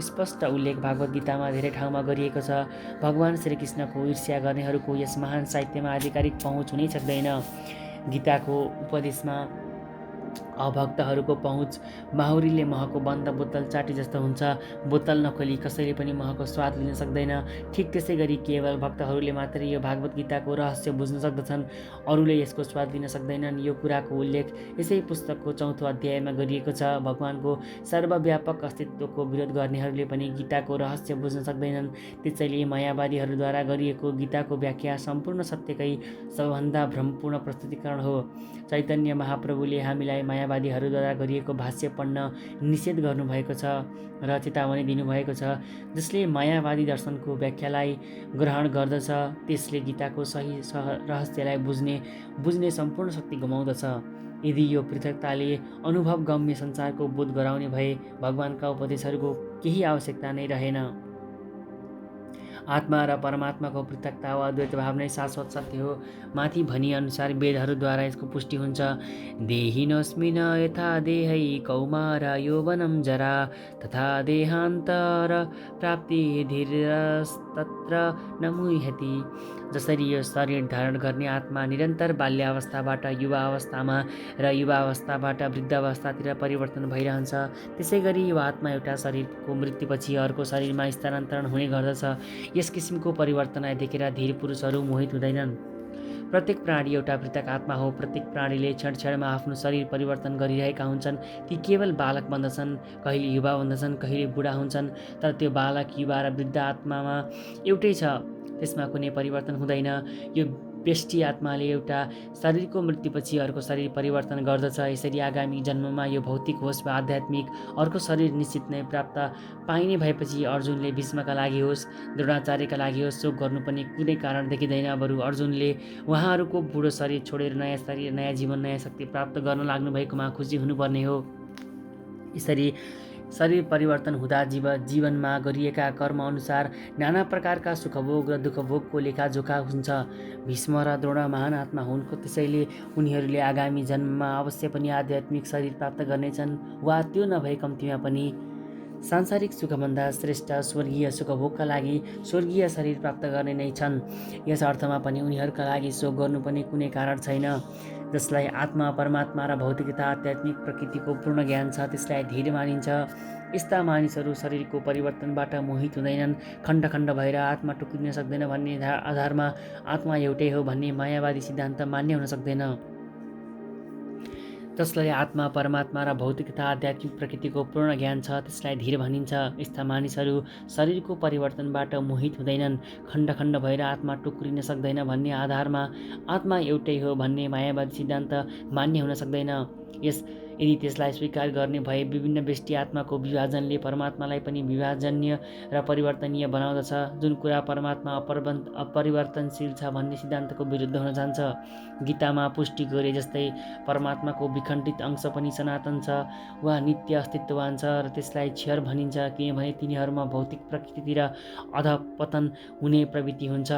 स्पष्ट उल्लेख भगवद्गीतामा धेरै ठाउँमा गरिएको छ। भगवान श्रीकृष्णको ईर्ष्या गर्नेहरूको यस महान साहित्यमा आधिकारिक पहुँच हुनै सक्दैन। गीताको उपदेशमा अभक्तहरूको पहुँच माहुरीले महको बन्द बोतल चाटे जस्तो हुन्छ। बोतल नखोली कसैले पनि महको स्वाद लिन सक्दैन। ठिक त्यसै गरी केवल भक्तहरूले मात्रै यो भागवत गीताको रहस्य बुझ्न सक्दछन्, अरूले यसको स्वाद लिन सक्दैनन्। यो कुराको उल्लेख यसै पुस्तकको 4औं अध्यायमा गरिएको छ। भगवानको सर्वव्यापक अस्तित्वको विरोध गर्नेहरूले पनि गीताको रहस्य बुझ्न सक्दैनन्। त्यसैले मायावादीहरूद्वारा गरिएको गीताको व्याख्या सम्पूर्ण सत्यकै सबभन्दा भ्रमपूर्ण प्रस्तुतिकरण हो। चैतन्य महाप्रभुले हामीलाई मायावादीहरूद्वारा गरिएको भाष्य पढ्न निषेध गर्नुभएको छ र चेतावनी दिनुभएको छ। जसले मायावादी दर्शनको व्याख्यालाई ग्रहण गर्दछ त्यसले गीताको सही रहस्यलाई बुझ्ने सम्पूर्ण शक्ति गुमाउँदछ। यदि यो पृथकताले अनुभवगम्य संसारको बोध गराउने भए भगवानका उपदेशहरूको केही आवश्यकता नै रहेन। आत्मा र परमात्माको पृथकता वा अद्वैत भाव नै शाश्वत सत्य हो। माथि भनिअनुसार वेदहरूद्वारा यसको पुष्टि हुन्छ। देहिनोऽस्मिन् यथा देहै कौमार यौवनं जरा तथा देहान्तर प्राप्ति धीरस्तत्र न मुह्यति। जसरी यो शरीर धारण गर्ने आत्मा निरन्तर बाल्यावस्थाबाट युवावस्थामा र युवावस्थाबाट वृद्धावस्थातिर परिवर्तन भइरहन्छ, त्यसै गरी यो आत्मा एउटा शरीरको मृत्युपछि अर्को शरीरमा स्थानान्तरण हुने गर्दछ। यस किसिमको परिवर्तनलाई देखेर धीर पुरुषहरू मोहित हुँदैनन्। प्रत्येक प्राणी एउटा पृथक आत्मा हो। प्रत्येक प्राणीले क्षण क्षणमा आफ्नो शरीर परिवर्तन गरिरहेका हुन्छन्। ती केवल बालक बन्दछन्, कहिले युवा बन्दछन्, कहिले बुढा हुन्छन्, तर त्यो बालक, युवा र वृद्ध आत्मामा एउटै छ, त्यसमा कुनै परिवर्तन हुँदैन। यो व्यष्टि आत्माले एउटा शरीरको मृत्युपछि अर्को शरीर परिवर्तन गर्दछ। यसरी आगामी जन्ममा यो भौतिक होस् वा आध्यात्मिक अर्को शरीर निश्चित नै प्राप्त पाइने भएपछि अर्जुनले भीष्मका लागि होस्, द्रोणाचार्यका लागि होस् शोक गर्नुपर्ने कुनै कारण देखिँदैन। बरु अर्जुनले उहाँहरूको बुढो शरीर छोडेर नयाँ शरीर, नयाँ जीवन, नयाँ शक्ति प्राप्त गर्न लाग्नु भएकोमा खुसी हुनुपर्ने हो। यसरी शरीर परिवर्तन हुँदा जीवनमा गरिएका कर्म अनुसार नाना प्रकारका सुखभोग र दुःखभोगको लेखाजोखा हुन्छ। भीष्म र द्रोण महान आत्मा हुन्, त्यसैले उनीहरूले आगामी जन्ममा अवश्य पनि आध्यात्मिक शरीर प्राप्त गर्नेछन् वा त्यो नभए कम्तीमा पनि सांसारिक सुखभन्दा श्रेष्ठ स्वर्गीय सुख भोगका लागि स्वर्गीय शरीर प्राप्त गर्ने नै छन्। यस अर्थमा पनि उनीहरूका लागि शोक गर्नुपर्ने कुनै कारण छैन। जसलाई आत्मा परमात्मा र भौतिकता आध्यात्मिक प्रकृतिको पूर्ण ज्ञान छ त्यसलाई धीर मानिन्छ। यस्ता मानिसहरू शरीरको परिवर्तनबाट मोहित हुँदैनन्। खण्ड खण्ड भएर आत्मा टुक्रिन सक्दैन भन्ने आधारमा आत्मा एउटै हो भन्ने मायावादी सिद्धान्त मान्य हुन सक्दैन। जसलाई आत्मा परमात्मा र भौतिकता आध्यात्मिक प्रकृतिको पूर्ण ज्ञान छ त्यसलाई धीर भनिन्छ। यस्ता मानिसहरू शरीरको परिवर्तनबाट मोहित हुँदैनन्। खण्ड खण्ड भएर आत्मा टुक्रिन सक्दैन भन्ने आधारमा आत्मा एउटै हो भन्ने मायावादी सिद्धान्त मान्य हुन सक्दैन। यदि त्यसलाई स्वीकार गर्ने भए विभिन्न व्यष्टि आत्माको विभाजनले परमात्मालाई पनि विभाजनीय र परिवर्तनीय बनाउँदछ। जुन कुरा परमात्मा अपरिवर्तनशील छ भन्ने सिद्धान्तको विरुद्ध हुन जान्छ। गीतामा पुष्टि गरे जस्तै परमात्माको विखण्डित अंश पनि सनातन छ वा नित्य अस्तित्ववान छ र त्यसलाई क्षर भनिन्छ, किनभने तिनीहरूमा भौतिक प्रकृतितिर अधपतन हुने प्रवृत्ति हुन्छ।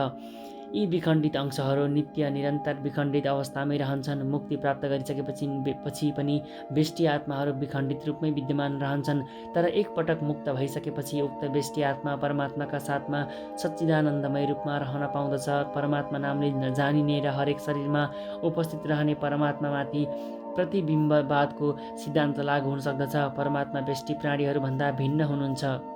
यी विखण्डित अंशहरू नित्य निरन्तर विखण्डित अवस्थामै रहन्छन्। मुक्ति प्राप्त गरिसकेपछि पनि व्यष्टि आत्माहरू विखण्डित रूपमै विद्यमान रहन्छन्। तर एकपटक मुक्त भइसकेपछि उक्त व्यष्टि आत्मा परमात्माका साथमा सच्चिदानन्दमय रूपमा रहन पाउँदछ। परमात्मा नामले जानिने र हरेक शरीरमा उपस्थित रहने परमात्मामाथि प्रतिबिम्बवादको सिद्धान्त लागू हुन सक्दछ। परमात्मा व्यष्टि प्राणीहरूभन्दा भिन्न हुनुहुन्छ।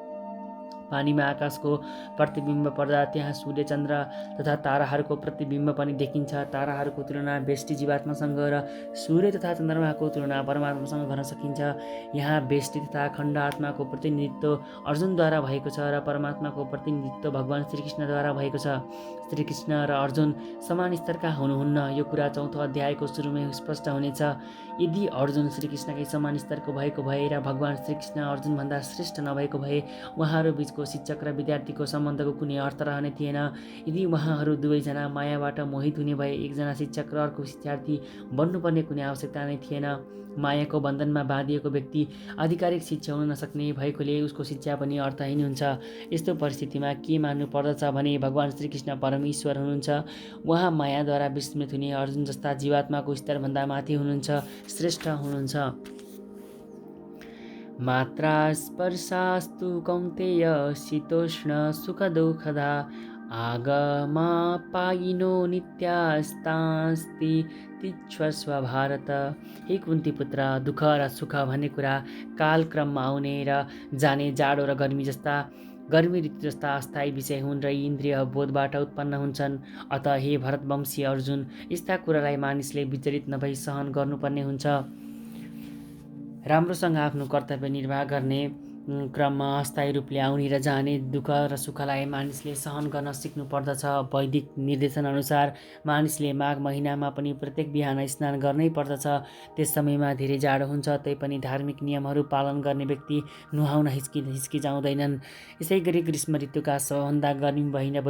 पानीमा आकाशको प्रतिबिम्ब पर्दा त्यहाँ सूर्य चन्द्र तथा ताराहरूको प्रतिबिम्ब पनि देखिन्छ। ताराहरूको तुलना व्यष्टि जीवात्मासँग र सूर्य तथा चन्द्रमाको तुलना परमात्मासँग गर्न सकिन्छ। यहाँ व्यष्टि तथा अखण्ड आत्माको प्रतिनिधित्व अर्जुनद्वारा भएको छ र परमात्माको प्रतिनिधित्व भगवान श्रीकृष्णद्वारा भएको छ। श्रीकृष्ण र अर्जुन समान स्तरका हुनुहुन्न। यो कुरा 4औं अध्यायको सुरुमै स्पष्ट हुनेछ। यदि अर्जुन श्रीकृष्णकै समान स्तरको भएको भए र भगवान श्रीकृष्ण अर्जुनभन्दा श्रेष्ठ नभएको भए उहाँहरू बीचको शिक्षक र विद्यार्थीको सम्बन्धको कुनै अर्थ रहने थिएन। यदि उहाँहरू दुवैजना मायाबाट मोहित हुने भए एकजना शिक्षक र अर्को शिक्षार्थी बन्नुपर्ने कुनै आवश्यकता नै थिएन। मायाको बन्धनमा बाँधिएको व्यक्ति आधिकारिक शिक्षा हुन नसक्ने भएकोले उसको शिक्षा पनि अर्थहीन हुन्छ। यस्तो परिस्थितिमा के मान्नु पर्दछ भने भगवान श्रीकृष्ण परमेश्वर हुनुहुन्छ। उहाँ मायाद्वारा विस्मृत हुने अर्जुन जस्ता जीवात्माको स्तरभन्दा माथि हुनुहुन्छ, श्रेष्ठ हुनुहुन्छ। मात्रा स्पर्शास्तु कौन्तेय शीतोष्ण सुख दुःखदा आगमापायिनो नित्यास्तास्ति तिच्छस्व भारत। हे कुन्ती पुत्र, दुःख र सुख भन्ने कुरा कालक्रममा आउने र जाने जाडो र गर्मी ऋतु जस्ता अस्थायी विषय हुन् र इन्द्रिय बोधबाट उत्पन्न हुन्छन्। अत हे भरतवंशी अर्जुन, यस्ता कुरालाई मानिसले विचलित नभई सहन गर्नुपर्ने हुन्छ। राम्रोसँग आफ्नो कर्तव्य निर्वाह गर्ने क्रममा अस्थायी रूपले आउने र जाने दुःख र सुखलाई मानिसले सहन गर्न सिक्नु पर्दछ। वैदिक निर्देशनअनुसार मानिसले माघ महिनामा पनि प्रत्येक बिहान स्नान गर्नै पर्दछ। त्यस समयमा धेरै जाडो हुन्छ, तैपनि धार्मिक नियमहरू पालन गर्ने व्यक्ति नुहाउन हिचकिचाउँदैनन्। यसै गरी ग्रीष्म ऋतुका सबभन्दा गर्मी महिना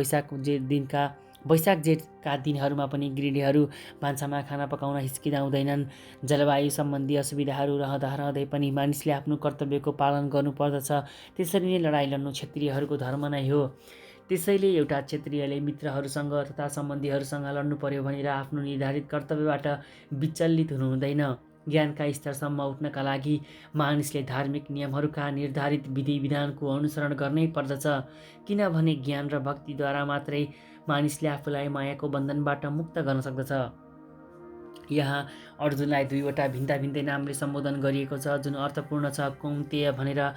वैशाख जेठका दिनहरूमा पनि गृहिणीहरू भान्सामा खाना पकाउन हिचकिचाउँदैनन्। जलवायु सम्बन्धी असुविधाहरू रहँदै पनि मानिसले आफ्नो कर्तव्यको पालन गर्नुपर्दछ। त्यसरी नै लडाइँ लड्नु क्षत्रियहरूको धर्म नै हो। त्यसैले एउटा क्षत्रियले मित्रहरूसँग तथा सम्बन्धीहरूसँग लड्नु पर्यो भनेर आफ्नो निर्धारित कर्तव्यबाट विचलित हुनु हुँदैन। ज्ञानका स्तरसम्म उठ्नका लागि मानिसले धार्मिक नियमहरूका निर्धारित विधि विधानको अनुसरण गर्नै पर्दछ, किनभने ज्ञान र भक्तिद्वारा मात्रै मानिसले आफूलाई मायाको बन्धनबाट मुक्त गर्न सक्दछ। यहाँ अर्जुनलाई दुईवटा भिन्दा भिन्दै नामले सम्बोधन गरिएको छ, जुन अर्थपूर्ण छ। कौन्तेय भनेर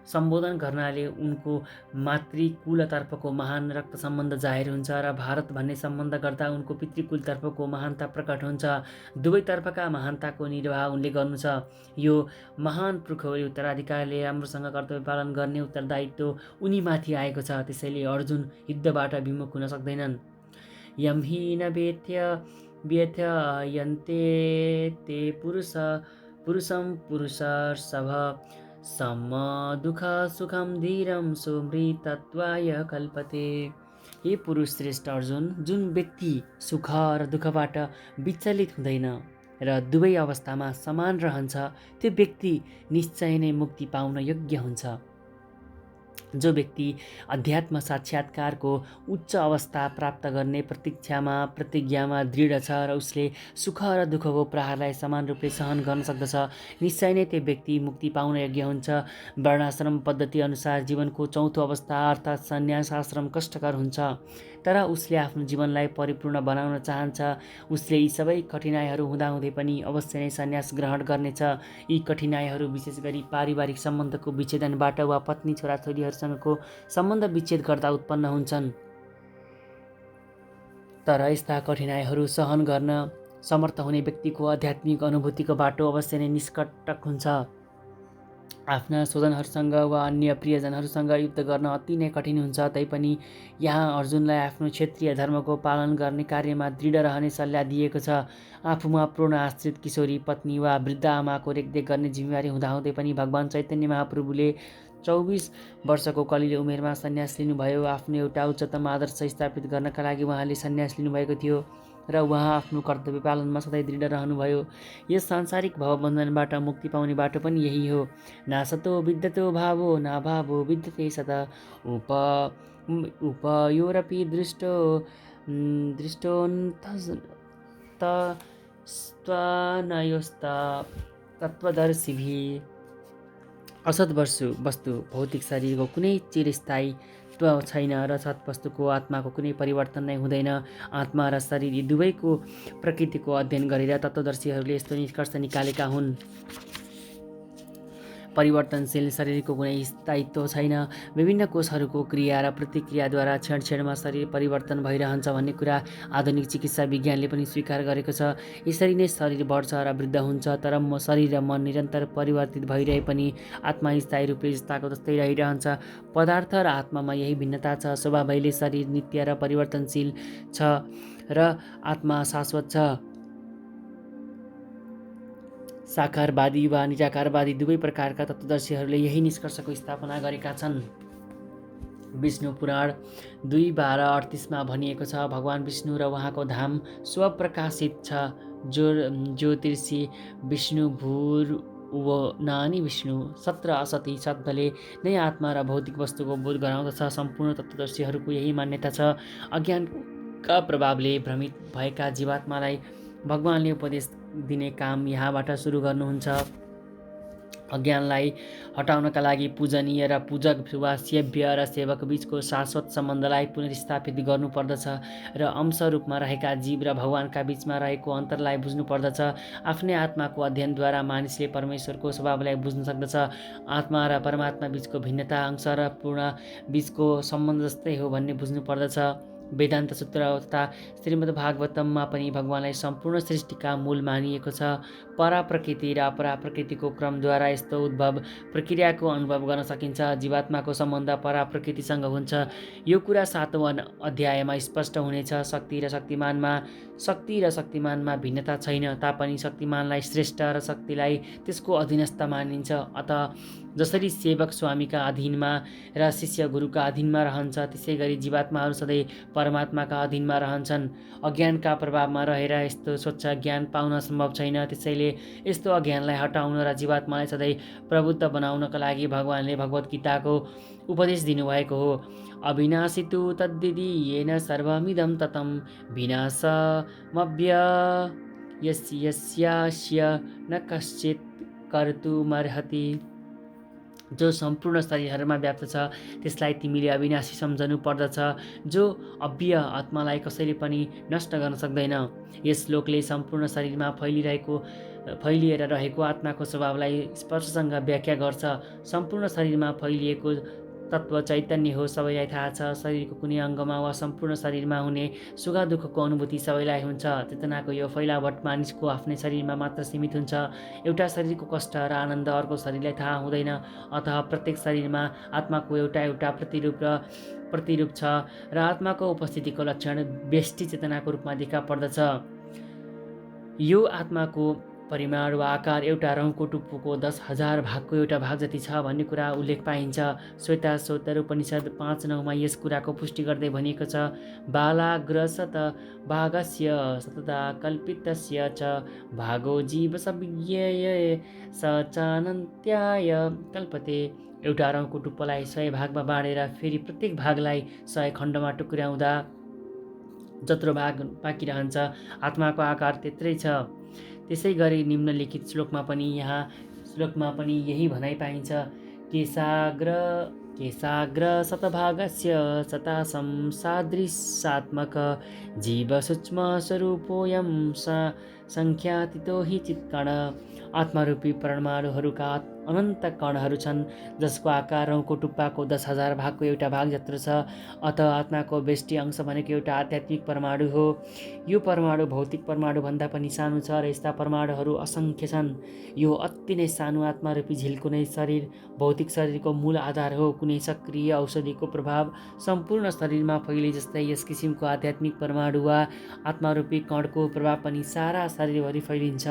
सम्बोधन गर्नाले उनको मातृकुलतर्फको महान रक्त सम्बन्ध जाहेर हुन्छ र भारत भन्ने सम्बन्ध गर्दा उनको पितृकुलतर्फको महानता प्रकट हुन्छ। दुवैतर्फका महानताको निर्वाह उनले गर्नु छ। यो महान पुर्खौली उत्तराधिकारले राम्रोसँग कर्तव्य पालन गर्ने उत्तरदायित्व उनीमाथि आएको छ। त्यसैले अर्जुन युद्धबाट विमुख हुन सक्दैनन्। यम हि न व्यथयन्ते ते पुरुषं पुरुषर्षभ सम दुःख सुखम धीरम सुमृतत्वाय कल्पते। हे पुरुष श्रेष्ठ अर्जुन, जुन व्यक्ति सुख र दुःखबाट विचलित हुँदैन र दुवै अवस्थामा समान रहन्छ त्यो व्यक्ति निश्चय नै मुक्ति पाउन योग्य हुन्छ। जो व्यक्ति अध्यात्म साक्षात्कारको उच्च अवस्था प्राप्त गर्ने प्रतिज्ञामा दृढ छ र उसले सुख र दुःखको प्रहारलाई समान रूपले सहन गर्न सक्दछ, निश्चय नै त्यो व्यक्ति मुक्ति पाउन योग्य हुन्छ। वर्णाश्रम पद्धति अनुसार जीवनको चौथो अवस्था अर्थात् सन्यास आश्रम कष्टकर हुन्छ, तर उसले आफ्नो जीवनलाई परिपूर्ण बनाउन चाहन्छ। उसले यी सबै कठिनाइहरू हुँदाहुँदै पनि अवश्य नै सन्यास ग्रहण गर्नेछ। यी कठिनाइहरू विशेष गरी पारिवारिक सम्बन्धको विच्छेदनबाट वा पत्नी छोराछोरीहरूसँगको सम्बन्ध विच्छेद गर्दा उत्पन्न हुन्छन्। तर यस्ता कठिनाइहरू सहन गर्न समर्थ हुने व्यक्तिको आध्यात्मिक अनुभूतिको बाटो अवश्य नै निष्कटक हुन्छ। आफ्ना स्वजनहरूसँग वा अन्य प्रियजनहरूसँग युद्ध गर्न अति नै कठिन हुन्छ। तैपनि यहाँ अर्जुनलाई आफ्नो क्षेत्रीय धर्मको पालन गर्ने कार्यमा दृढ रहने सल्लाह दिएको छ। आफूमा पूर्ण आश्रित किशोरी पत्नी वा वृद्ध आमाको रेखदेख गर्ने जिम्मेवारी हुँदाहुँदै पनि भगवान चैतन्य महाप्रभुले 24 वर्षको कलिलो उमेरमा सन्यास लिनुभयो। आफ्नो एउटा उच्चतम आदर्श स्थापित गर्नका लागि उहाँले सन्यास लिनुभएको थियो र उहाँ आफ्नो कर्तव्य पालनमा सधैँ दृढ रहनुभयो। यस सांसारिक भवबन्धनबाट मुक्ति पाउने बाटो पनि यही हो। नासतो विद्यतो भावो नाभावो विद्यते सदा उपयोरपि दृष्टोऽन्तस्तनयोस्ता तत्त्वदर्शिभिः। असत् वस्तु भौतिक शरीरको कुनै चिरस्थायित्व छैन र सत् वस्तुको आत्माको कुनै परिवर्तन नै हुँदैन। आत्मा र शरीर यी दुवैको प्रकृतिको अध्ययन गरेर तत्त्वदर्शीहरूले यस्तो निष्कर्ष निकालेका हुन्। परिवर्तनशील शरीरको कुनै स्थायित्व छैन। विभिन्न कोषहरूको क्रिया र प्रतिक्रियाद्वारा क्षणमा शरीर परिवर्तन भइरहन्छ भन्ने कुरा आधुनिक चिकित्सा विज्ञानले पनि स्वीकार गरेको छ। यसरी नै शरीर बढ्छ र वृद्ध हुन्छ, तर शरीर र मन निरन्तर परिवर्तित भइरहे पनि आत्मा स्थायी रूपले जस्ताको तस्तै रहिरहन्छ। पदार्थ र आत्मामा यही भिन्नता छ। स्वभावैले शरीर नित्य र परिवर्तनशील छ र आत्मा शाश्वत छ। साकारवादी वा निराकारवादी दुवै प्रकारका तत्त्वदर्शीहरूले यही निष्कर्षको स्थापना गरेका छन्। विष्णु पुराण 2:12-38 भनिएको छ, भगवान विष्णु र उहाँको धाम स्वप्रकाशित छ। ज्योतिषी विष्णु भूर्भुवनानि विष्णु। सत् र असत् यी शब्दले नै आत्मा र भौतिक वस्तुको बोध गराउँदछ। सम्पूर्ण तत्त्वदर्शीहरूको यही मान्यता छ। अज्ञानका प्रभावले भ्रमित भएका जीवात्मालाई भगवानले उपदेश दिने काम यहाँबाट सुरु गर्नुहुन्छ। अज्ञानलाई हटाउनका लागि पूजनीय र पूजक वा सेव्य र सेवक बीचको शाश्वत सम्बन्धलाई पुनर्स्थापित गर्नुपर्दछ र अंश रूपमा रहेका जीव र भगवानका बीचमा रहेको अन्तरलाई बुझ्नुपर्दछ। आफ्नै आत्माको अध्ययनद्वारा मानिसले परमेश्वरको स्वभावलाई बुझ्न सक्दछ। आत्मा र परमात्मा बीचको भिन्नता अंश र पूर्ण बीचको सम्बन्ध जस्तै हो भन्ने बुझ्नुपर्दछ। वेदान्त सूत्र तथा श्रीमद् भागवतममा पनि भगवानलाई सम्पूर्ण सृष्टिका मूल मानिएको छ। पराप्रकृति र अपराप्रकृतिको क्रमद्वारा यस्तो उद्भव प्रक्रियाको अनुभव गर्न सकिन्छ। जीवात्माको सम्बन्ध पराप्रकृतिसँग हुन्छ। यो कुरा 7औं अध्यायमा स्पष्ट हुनेछ। शक्ति र शक्तिमानमा भिन्नता छैन, तापनि शक्तिमानलाई श्रेष्ठ र शक्तिलाई त्यसको अधीनस्थ मानिन्छ। अत जसरी सेवक स्वामीका अधीनमा र शिष्य गुरुका अधीनमा रहन्छ, त्यसै गरी जीवात्माहरू सधैँ परमात्माका अधीनमा रहन्छन्। अज्ञानका प्रभावमा रहेर यस्तो स्वच्छ ज्ञान पाउन सम्भव छैन। त्यसैले यस्तो अज्ञानलाई हटाउन र जीवात्मालाई सधैँ प्रबुद्ध बनाउनका लागि भगवानले भगवत गीताको उपदेश दिनुभएको हो। अविनाशी तु तद्विधि येन सर्वमिदं ततं विनाशमव्ययस्यास्य न कश्चित् कर्तुमर्हति। जो सम्पूर्ण शरीरहरूमा व्याप्त छ त्यसलाई तिमीले अविनाशी सम्झनु पर्दछ। जो अव्यय आत्मालाई कसैले पनि नष्ट गर्न सक्दैन। यस श्लोकले सम्पूर्ण शरीरमा फैलिएर रहेको आत्माको स्वभावलाई स्पर्शसँग व्याख्या गर्छ। सम्पूर्ण शरीरमा फैलिएको तत्त्व चैतन्य हो, सबैलाई थाहा छ। शरीरको कुनै अङ्गमा वा सम्पूर्ण शरीरमा हुने सुख दुःखको अनुभूति सबैलाई हुन्छ। चेतनाको यो फैलावट मानिसको आफ्नै शरीरमा मात्र सीमित हुन्छ। एउटा शरीरको कष्ट र आनन्द अर्को शरीरलाई थाहा हुँदैन। अतः प्रत्येक शरीरमा आत्माको एउटा प्रतिरूप छ र आत्माको उपस्थितिको लक्षण व्यष्टि चेतनाको रूपमा देखा पर्दछ। यो आत्माको परिमाण वा आकार एउटा रौँको टुप्पोको 10,000 भागको एउटा भाग जति छ भन्ने कुरा उल्लेख पाइन्छ। श्वेताश्वतर उपनिषद 5:9मा यस कुराको पुष्टि गर्दै भनिएको छ, बालाग्रसत भागस्य सतता कल्पितस्य च भागो जीव सविज्ञेय स चानन्त्याय कल्पते। एउटा रौँको टुप्पोलाई 100 भागमा बाँडेर फेरि प्रत्येक भागलाई 100 खण्डमा टुक्र्याउँदा जत्रो भाग बाँकी रहन्छ, आत्माको आकार त्यत्रै छ। त्यसै गरी निम्नलिखित श्लोकमा पनि यही भनाइ पाइन्छ, केशाग्र शतभागस्य शतासं सादृशात्मक जीव सूक्ष्म स्वरूपोऽयं सङ्ख्यातीतो हि चित्कण। आत्मारूपी परमाणुहरूका अनन्त कणहरू छन्, जसको आकार रौँको टुप्पाको 10,000 भागको एउटा भाग जत्रो छ। अत आत्माको बेष्टि अंश भनेको एउटा आध्यात्मिक परमाणु हो। यो परमाणु भौतिक परमाणुभन्दा पनि सानो छ र यस्ता परमाणुहरू असङ्ख्य छन्। यो अति नै सानो आत्मारूपी झिल कुनै शरीर, भौतिक शरीरको मूल आधार हो। कुनै सक्रिय औषधिको प्रभाव सम्पूर्ण शरीरमा फैले जस्तै यस किसिमको आध्यात्मिक परमाणु वा आत्मारूपी कणको प्रभाव पनि सारा शरीरभरि फैलिन्छ।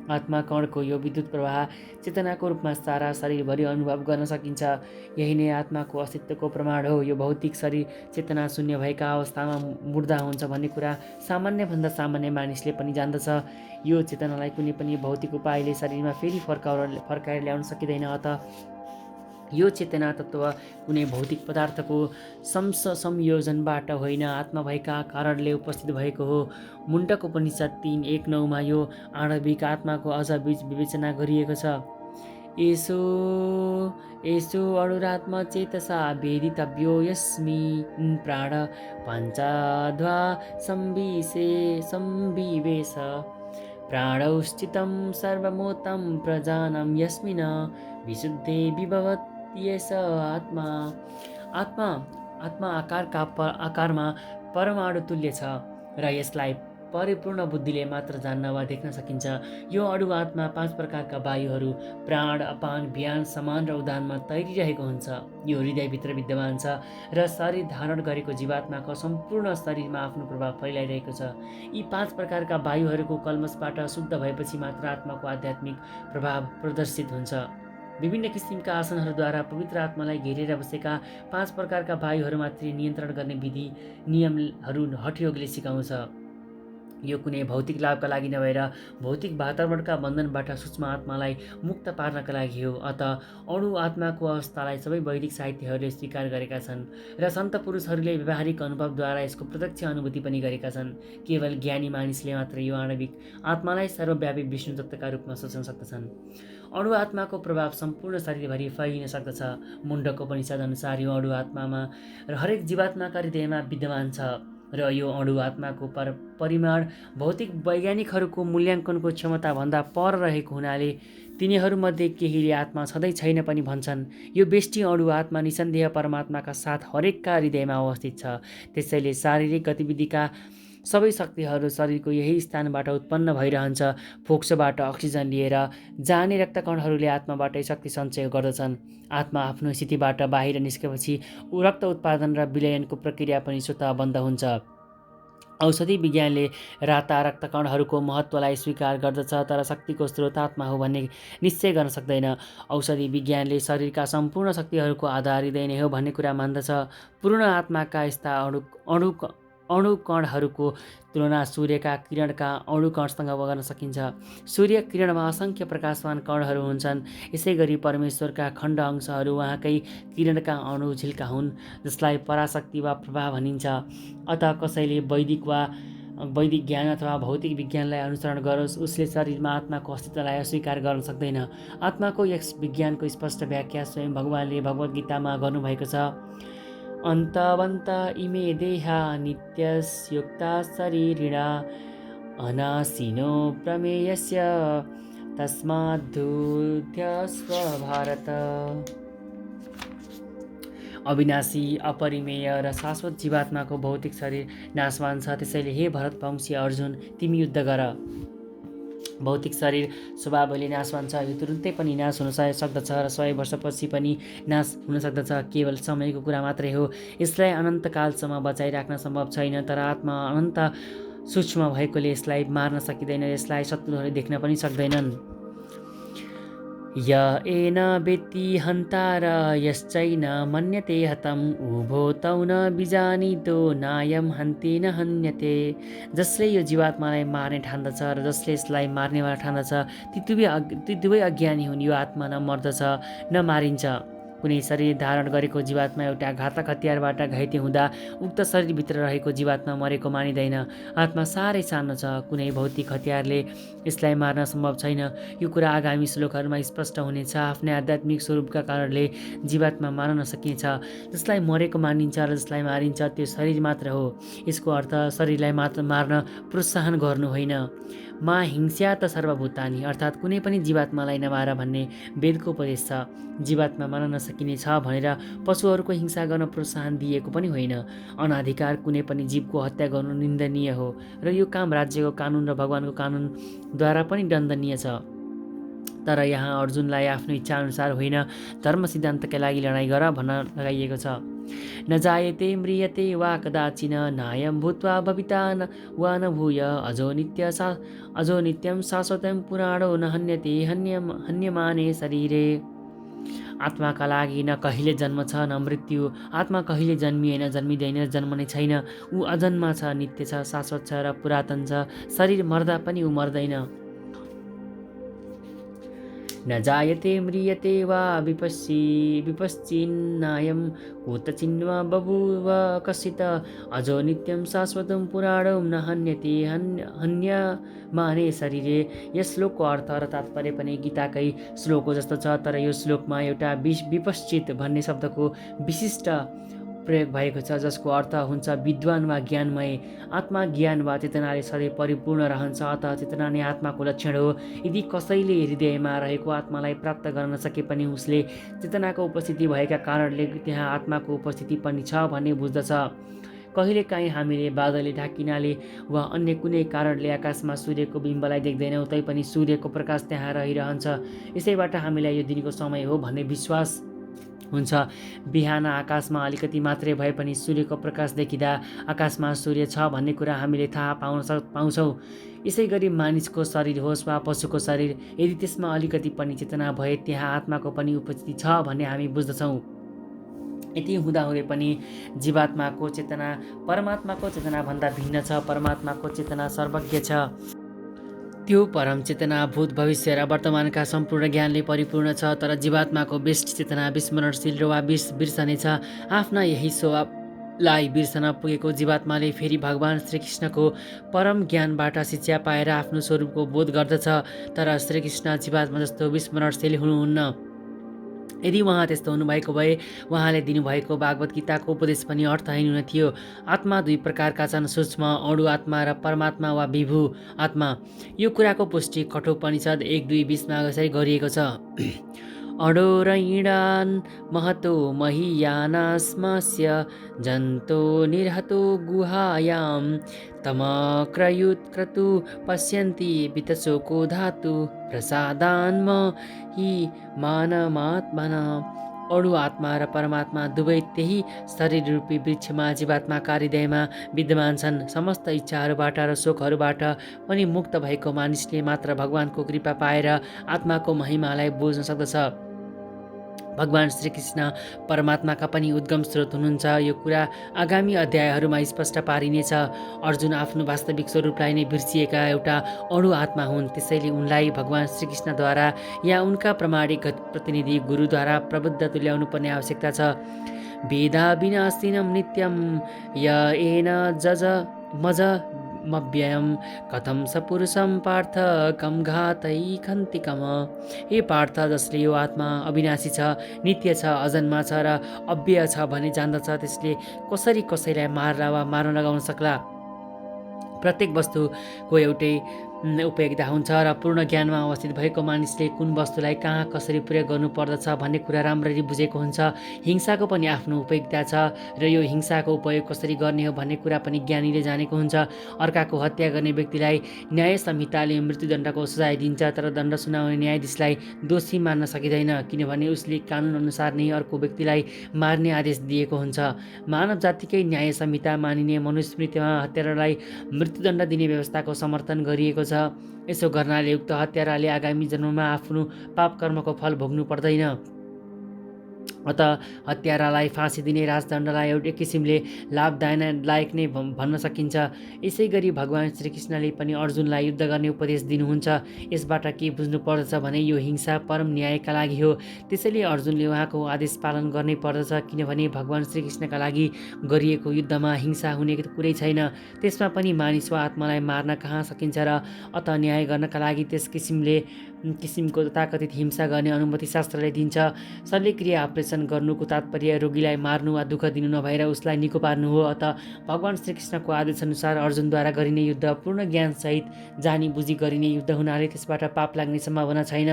आत्मा कणको यो विद्युत प्रवाह चेतनाको रूपमा सारा शरीरभरि अनुभव गर्न सकिन्छ। यही नै आत्माको अस्तित्वको प्रमाण हो। यो भौतिक शरीर चेतना शून्य भएका अवस्थामा मुर्दा हुन्छ भन्ने कुरा सामान्यभन्दा सामान्य मानिसले पनि जान्दछ। यो चेतनालाई कुनै पनि भौतिक उपायले शरीरमा फेरि फर्काएर ल्याउन सकिँदैन। अत यो चेतना तत्त्व कुनै भौतिक पदार्थको संयोजनबाट होइन, आत्मा भएका कारणले उपस्थित भएको हो। मुण्डक उपनिषद 3:1-9मा यो आणविक आत्माको अझ विवेचना गरिएको छ। एषो अणुरात्मा चेतसा वेदितव्यो यस्मिन् प्राण पञ्चाध्वा संविवेश प्राणौ स्थितं सर्वमोतं प्रजानं यस्मिन् विशुद्धे विभवत्येष आत्मा आकारमा परमाणु तुल्य छ र यसलाई परिपूर्ण बुद्धिले मात्र जान्न वा देख्न सकिन्छ। यो अणु आत्मा 5 प्रकारका वायुहरू प्राण, अपान, व्यान, समान र उदानमा तैरिरहेको हुन्छ। यो हृदयभित्र विद्यमान छ र शरीर धारण गरेको जीवात्माको सम्पूर्ण शरीरमा आफ्नो प्रभाव फैलाइरहेको छ। यी 5 प्रकारका वायुहरूको कल्मसबाट शुद्ध भएपछि मात्र आत्माको आध्यात्मिक प्रभाव प्रदर्शित हुन्छ। विभिन्न किसिमका आसनहरूद्वारा पवित्र आत्मालाई घेरेर बसेका 5 प्रकारका वायुहरूमाथि नियन्त्रण गर्ने विधि नियमहरू हठयोगले सिकाउँछ। यो कुनै भौतिक लाभका लागि नभएर भौतिक वातावरणका बन्धनबाट सूक्ष्म आत्मालाई मुक्त पार्नका लागि हो। अत अणु आत्माको अवस्थालाई सबै वैदिक साहित्यहरूले स्वीकार गरेका छन् र सन्त पुरुषहरूले व्यावहारिक अनुभवद्वारा यसको प्रत्यक्ष अनुभूति पनि गरेका छन्। केवल ज्ञानी मानिसले मात्र यो आणविक आत्मालाई सर्वव्यापी विष्णु तत्त्वका रूपमा सोच्न सक्दछन्। अणु आत्माको प्रभाव सम्पूर्ण शरीरभरि फैलिन सक्दछ। मुण्डक उपनिषद अनुसार यो अणु आत्मामा र हरेक जीवात्माका हृदयमा विद्यमान छ र यो अणु आत्माको परिमाण भौतिक वैज्ञानिकहरूको मूल्याङ्कनको क्षमताभन्दा पर रहेको हुनाले तिनीहरूमध्ये केहीले आत्मा छँदै छैन पनि भन्छन्। यो बेष्टि अणु आत्मा निसन्देह परमात्माका साथ हरेकका हृदयमा अवस्थित छ। त्यसैले शारीरिक गतिविधिका सबै शक्तिहरू शरीरको यही स्थानबाट उत्पन्न भइरहन्छ। फोक्सोबाट अक्सिजन लिएर जाने रक्तकणहरूले आत्माबाटै शक्ति सञ्चय गर्दछन्। आत्मा आफ्नो स्थितिबाट बाहिर निस्केपछि रक्त उत्पादन र विलयनको प्रक्रिया पनि स्वतः बन्द हुन्छ। औषधि विज्ञानले राता रक्तकणहरूको महत्त्वलाई स्वीकार गर्दछ, तर शक्तिको स्रोत आत्मा हो भन्ने निश्चय गर्न सक्दैन। औषधि विज्ञानले शरीरका सम्पूर्ण शक्तिहरूको आधार हृदय नै हो भन्ने कुरा मान्दछ। पूर्ण आत्माका यस्ता अणुकणहरूको तुलना सूर्यका किरणका अणुकणसँग गर्न सकिन्छ। सूर्य किरणमा असङ्ख्य प्रकाशवान कणहरू हुन्छन्। यसै गरी परमेश्वरका खण्ड अंशहरू उहाँकै किरणका अणु झिल्का हुन्, जसलाई पराशक्ति वा प्रभा भनिन्छ। अत कसैले वैदिक ज्ञान अथवा भौतिक विज्ञानलाई अनुसरण गरोस्, उसले शरीरमा आत्माको अस्तित्वलाई अस्वीकार गर्न सक्दैन। आत्माको यस विज्ञानको स्पष्ट व्याख्या स्वयं भगवानले भगवद् गीतामा गर्नुभएको छ। अन्तवन्त इमे देहा नित्यस्युक्ता शरीरिणा अनासीनो प्रमेयस्य तस्माद्धुध्यस्व भारत। अविनाशी, अपरिमेय र शाश्वत जीवात्माको भौतिक शरीर नाशवान छ। त्यसैले हे भरतवंशी अर्जुन, तिमी युद्ध गर। भौतिक शरीर स्वभावले नाशवान छ। यो तुरुन्तै पनि नाश हुन सक्दछ र 100 वर्षपछि पनि नाश हुन सक्दछ। केवल समयको कुरा मात्रै हो। यसलाई अनन्तकालसम्म बचाइराख्न सम्भव छैन। तर आत्मा अनन्त सूक्ष्म भएकोले यसलाई मार्न सकिँदैन, यसलाई शत्रुहरूले देख्न पनि सक्दैनन्। य एन वेत्ति हन्ता र यश्चैन मन्यते हतम् उभो तौ न बिजानितो नायम हन्ति न हन्यते। जसले यो जीवात्मालाई मार्ने ठान्दछ र जसले यसलाई मार्नेवाला ठान्दछ ती दुवै अज्ञानी हुन्। यो आत्मा न मर्दछ न मारिन्छ। कुनै शरीर धारण गरेको जीवात्मा एउटा घातक हतियारबाट घाइते हुँदा उक्त शरीरभित्र रहेको जीवात्मा मरेको मानिँदैन। आत्मा साह्रै सानो छ, कुनै भौतिक हतियारले यसलाई मार्न सम्भव छैन। यो कुरा आगामी श्लोकहरूमा स्पष्ट हुनेछ। आफ्नै आध्यात्मिक स्वरूपका कारणले जीवात्मा मार्न नसकिनेछ। जसलाई मरेको मानिन्छ र जसलाई मारिन्छ त्यो शरीर मात्र हो। यसको अर्थ शरीरलाई मात्र मार्न प्रोत्साहन गर्नु होइन। मा हिंस्यात सर्वभूतानि, अर्थात् कुनै पनि जीवात्मालाई नमार भन्ने वेदको उपदेश छ। जीवात्मा मार्न नसकिने छ भनेर पशुहरूको हिंसा गर्न प्रोत्साहन दिएको पनि होइन। अनाधिकार कुनै पनि जीवको हत्या गर्नु निन्दनीय हो र यो काम राज्यको कानुन र भगवानको कानुनद्वारा पनि दण्डनीय छ। तर यहाँ अर्जुनलाई आफ्नो इच्छाअनुसार होइन, धर्म सिद्धान्तका लागि लडाइँ गर भन्न लगाइएको छ। न जायते म्रियते वा कदाचिन नायं भूत्वा भविता वा न भूय अजो नित्यं शाश्वतं पुराणो न हन्यते हन्यमाने शरीरे। आत्माका लागि न कहिले जन्म छ न मृत्यु। आत्मा कहिले जन्मिएन, जन्मिँदैन, जन्मने छैन। ऊ अजन्मा छ, नित्य छ, शाश्वत छ र पुरातन छ। शरीर मर्दा पनि ऊ मर्दैन। न जायते म्रियते वा विपश्चिन्नायं कुतचिन्वा बभूव कसित अजो नित्यं शाश्वतं पुराणं न हन्यते हन्यमाने शरीरे। यस श्लोकको अर्थ र तात्पर्य पनि गीताकै श्लोकको जस्तो छ, तर यो श्लोकमा एउटा विपश्चित भन्ने शब्दको विशिष्ट प्रयोग भएको छ, जसको अर्थ हुन्छ विद्वान वा ज्ञानमय। आत्मा ज्ञान वा चेतनाले सधैँ परिपूर्ण रहन्छ, अतः चेतना नै आत्माको लक्षण हो। यदि कसैले हृदयमा रहेको आत्मालाई प्राप्त गर्न नसके पनि उसले चेतनाको उपस्थिति भएका कारणले त्यहाँ आत्माको उपस्थिति पनि छ भन्ने बुझ्दछ। कहिलेकाहीँ हामीले बादलले ढाकिनाले वा अन्य कुनै कारणले आकाशमा सूर्यको बिम्बलाई देख्दैनौँ, तैपनि सूर्यको प्रकाश त्यहाँ रहिरहन्छ। यसैबाट हामीलाई यो दिनको समय हो भन्ने विश्वास हुन्छ। बिहान आकाशमा अलिकति मात्रै भए पनि सूर्यको प्रकाश देखिँदा आकाशमा सूर्य छ भन्ने कुरा हामीले थाहा पाउँछौँ। यसै गरी मानिसको शरीर होस् वा पशुको शरीर, यदि त्यसमा अलिकति पनि चेतना भए त्यहाँ आत्माको पनि उपस्थिति छ भन्ने हामी बुझ्दछौँ। यति हुँदाहुँदै पनि जीवात्माको चेतना परमात्माको चेतनाभन्दा भिन्न छ। परमात्माको चेतना सर्वज्ञ छ। त्यो परम चेतना भूत भविष्य र वर्तमानका सम्पूर्ण ज्ञानले परिपूर्ण छ। तर जीवात्माको बेष्ट चेतना विस्मरणशील वा बिर्सने छ। आफ्ना यही स्वभावलाई बिर्सन पुगेको जीवात्माले फेरि भगवान श्रीकृष्णको परम ज्ञानबाट शिक्षा पाएर आफ्नो स्वरूपको बोध गर्दछ। तर श्रीकृष्ण जीवात्मा जस्तो विस्मरणशील हुनुहुन्न। यदि उहाँ त्यस्तो हुनुभएको भए उहाँले दिनुभएको भागवत गीताको उपदेश पनि अर्थहीन हुने थियो। आत्मा दुई प्रकारका छन्, सूक्ष्म अणु आत्मा र परमात्मा वा विभु आत्मा। यो कुराको पुष्टि कठोपनिषद 1:2-20 यसरी गरिएको छ। अडोरैणान् महतो महीयानास्मस्य जन्तो निर्हतो गुहायां तमक्रयुत्क्रतु पश्यन्ति वितशोको धातु प्रसादान्म हि मानमात्मना। अणु आत्मा र परमात्मा दुवै त्यही शरीर रूपी वृक्षमा जीवात्माका हृदयमा विद्यमान छन्। समस्त इच्छाहरूबाट र शोकहरूबाट पनि मुक्त भएको मानिसले मात्र भगवानको कृपा पाएर आत्माको महिमालाई बुझ्न सक्दछ। भगवान श्रीकृष्ण परमात्माका पनि उद्गम स्रोत हुनुहुन्छ। यो कुरा आगामी अध्यायहरूमा स्पष्ट पारिनेछ। अर्जुन आफ्नो वास्तविक स्वरूपलाई नै बिर्सिएका एउटा अणु आत्मा हुन्। त्यसैले उनलाई भगवान श्रीकृष्णद्वारा या उनका प्रामाणिक प्रतिनिधि गुरुद्वारा प्रबुद्ध तुल्याउनु पर्ने आवश्यकता छ। वेदा विनाशिनं नित्यं य एन मज मव्ययम् कथं स पुरुषं पार्थ कम घातैखन्ति कम। हे पार्थ, जसले यो आत्मा अविनाशी छ, नित्य छ, अजन्मा छ र अव्यय छ भन्ने जान्दछ, त्यसले कसरी कसैलाई मार्न वा मार्न लगाउन सक्ला। प्रत्येक वस्तुको एउटै उपयोगिता हुन्छ र पूर्ण ज्ञानमा अवस्थित भएको मानिसले कुन वस्तुलाई कहाँ कसरी प्रयोग गर्नुपर्दछ भन्ने कुरा राम्ररी बुझेको हुन्छ। हिंसाको पनि आफ्नो उपयोगिता छ र यो हिंसाको उपयोग कसरी गर्ने हो भन्ने कुरा पनि ज्ञानीले जानेको हुन्छ। अर्काको हत्या गर्ने व्यक्तिलाई न्याय संहिताले मृत्युदण्डको सजाय दिन्छ, तर दण्ड सुनाउने न्यायाधीशलाई दोषी मान्न सकिँदैन, किनभने उसले कानुनअनुसार नै अर्को व्यक्तिलाई मार्ने आदेश दिएको हुन्छ। मानव जातिकै न्याय संहिता मानिने मनुस्मृतिमा हत्यारालाई मृत्युदण्ड दिने व्यवस्थाको समर्थन गरिएको छ। यसो गर्नाले उक्त हत्याराले आगामी जन्ममा आफ्नो पाप कर्मको फल भोग्नु पर्दैन। अत हत्यारालाई फाँसी दिने राजदण्डलाई एउटा किसिमले लाभदायक नै भन्न सकिन्छ। यसै गरी भगवान् श्रीकृष्णले पनि अर्जुनलाई युद्ध गर्ने उपदेश दिनुहुन्छ। यसबाट के बुझ्नु पर्दछ भने यो हिंसा परम न्यायका लागि हो। त्यसैले अर्जुनले उहाँको आदेश पालन गर्नै पर्दछ, किनभने भगवान् श्रीकृष्णका लागि गरिएको युद्धमा हिंसा हुने कुरै छैन। त्यसमा पनि मानिस वा आत्मालाई मार्न कहाँ सकिन्छ र अत न्याय गर्नका लागि त्यस किसिमको तथाकथित हिंसा गर्ने अनुमति शास्त्रले दिन्छ। शल्यक्रिया अपरेसन गर्नुको तात्पर्य रोगीलाई मार्नु वा दुःख दिनु नभएर उसलाई निको पार्नु हो। अत भगवान् श्रीकृष्णको आदेशअनुसार अर्जुनद्वारा गरिने युद्ध पूर्ण ज्ञानसहित जानी बुझी गरिने युद्ध हुनाले त्यसबाट पाप लाग्ने सम्भावना छैन।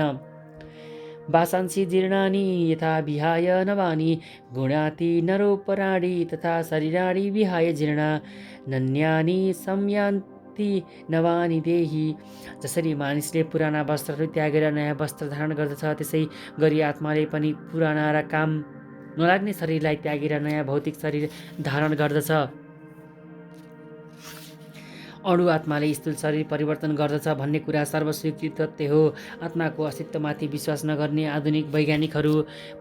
वासांसि जीर्णानि यथा विहाय नवानि गुणाति नरोपराणि तथा शरीराणि विहाय जीर्णा नन्यानि संयान्ति नवानि देहि। जसरी मानिसले पुराना वस्त्रहरू त्यागेर नयाँ वस्त्र धारण गर्दछ, त्यसै गरी आत्माले पनि पुराना र काम नलाग्ने शरीरलाई त्यागेर नयाँ भौतिक शरीर धारण गर्दछ। अणु आत्माले स्थूल शरीर परिवर्तन गर्दछ भन्ने कुरा सर्वस्वीकृत तथ्य हो। आत्माको अस्तित्वमाथि विश्वास नगर्ने आधुनिक वैज्ञानिकहरू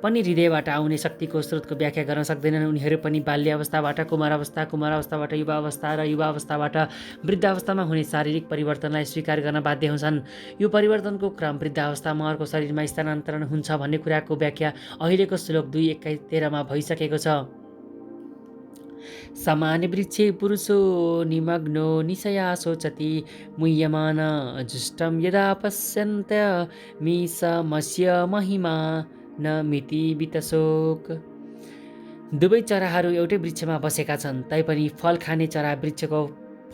पनि हृदयबाट आउने शक्तिको स्रोतको व्याख्या गर्न सक्दैनन्। उनीहरू पनि बाल्यावस्थाबाट कुमारावस्था, कुमारावस्थाबाट युवावस्था र युवावस्थाबाट वृद्धावस्थामा हुने शारीरिक परिवर्तनलाई स्वीकार गर्न बाध्य हुन्छन्। यो परिवर्तनको क्रम वृद्धावस्थामा अर्को शरीरमा स्थानान्तरण हुन्छ भन्ने कुराको व्याख्या अहिलेको श्लोक 2:21-13 भइसकेको छ। समाने वृक्षे पुरुषो निमग्नो निशया शोचति मुह्यमान जुष्टं यदा पश्यन्त मिशमस्य महिमा न मिति वितशोक। दुवै चराहरू एउटै वृक्षमा बसेका छन्, तैपनि फल खाने चरा वृक्षको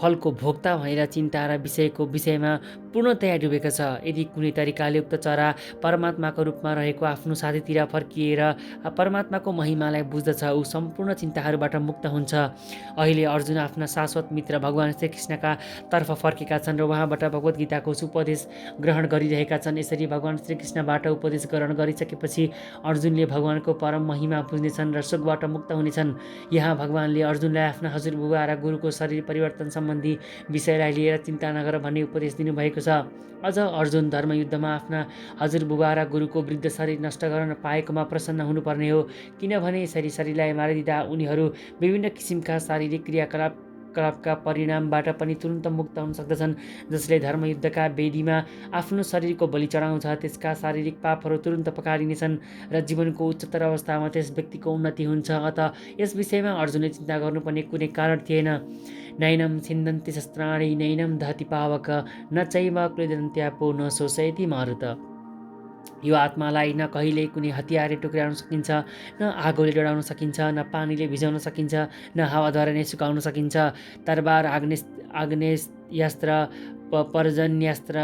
फलको भोक्ता भनेर चिन्ता र विषयमा पूर्णतया डुबेको छ। यदि कुनै तरिकाले उक्त चरा परमात्माको रूपमा रहेको आफ्नो साथीतिर फर्किएर परमात्माको महिमालाई बुझ्दछ, ऊ सम्पूर्ण चिन्ताहरूबाट मुक्त हुन्छ। अहिले अर्जुन आफ्ना शाश्वत मित्र भगवान् श्रीकृष्णका तर्फ फर्केका छन् र उहाँबाट भगवत गीताको उपदेश ग्रहण गरिरहेका छन्। यसरी भगवान् श्रीकृष्णबाट उपदेश ग्रहण गरिसकेपछि अर्जुनले भगवानको परम महिमा बुझ्नेछन् र शोकबाट मुक्त हुनेछन्। यहाँ भगवानले अर्जुनलाई आफ्ना हजुरबुबा र गुरुको शरीर परिवर्तन सम्बन्धी विषयलाई लिएर चिन्ता नगर भन्ने उपदेश दिनुभएको छ। अझ अर्जुन धर्मयुद्धमा आफ्ना हजुरबुबा र गुरुको वृद्ध शरीर नष्ट गर्न पाएकोमा प्रसन्न हुनुपर्ने हो, किनभने यसरी शरीरलाई मारिदिँदा उनीहरू विभिन्न किसिमका शारीरिक क्रियाकलापका परिणामबाट पनि तुरुन्त मुक्त हुन सक्दछन्। जसले धर्मयुद्धका वेदीमा आफ्नो शरीरको बलि चढाउँछ, त्यसका शारीरिक पापहरू तुरुन्त पकारिनेछन् र जीवनको उच्चतर अवस्थामा त्यस व्यक्तिको उन्नति हुन्छ। अत यस विषयमा अर्जुनले चिन्ता गर्नुपर्ने कुनै कारण थिएन। नैनं छिन्दन्ति शस्त्राणि नैनं दहति पावक न चैव क्लेदन्त्यापो न शोषयति मारुत। यो आत्मालाई न कहिल्यै कुनै हतियारले टुक्राउन सकिन्छ, न आगोले डढाउन सकिन्छ, न पानीले भिजाउन सकिन्छ, न हावाद्वारा नै सुकाउन सकिन्छ। तरबार, आग्नेयास्त्र, पर्जन्यास्त्र,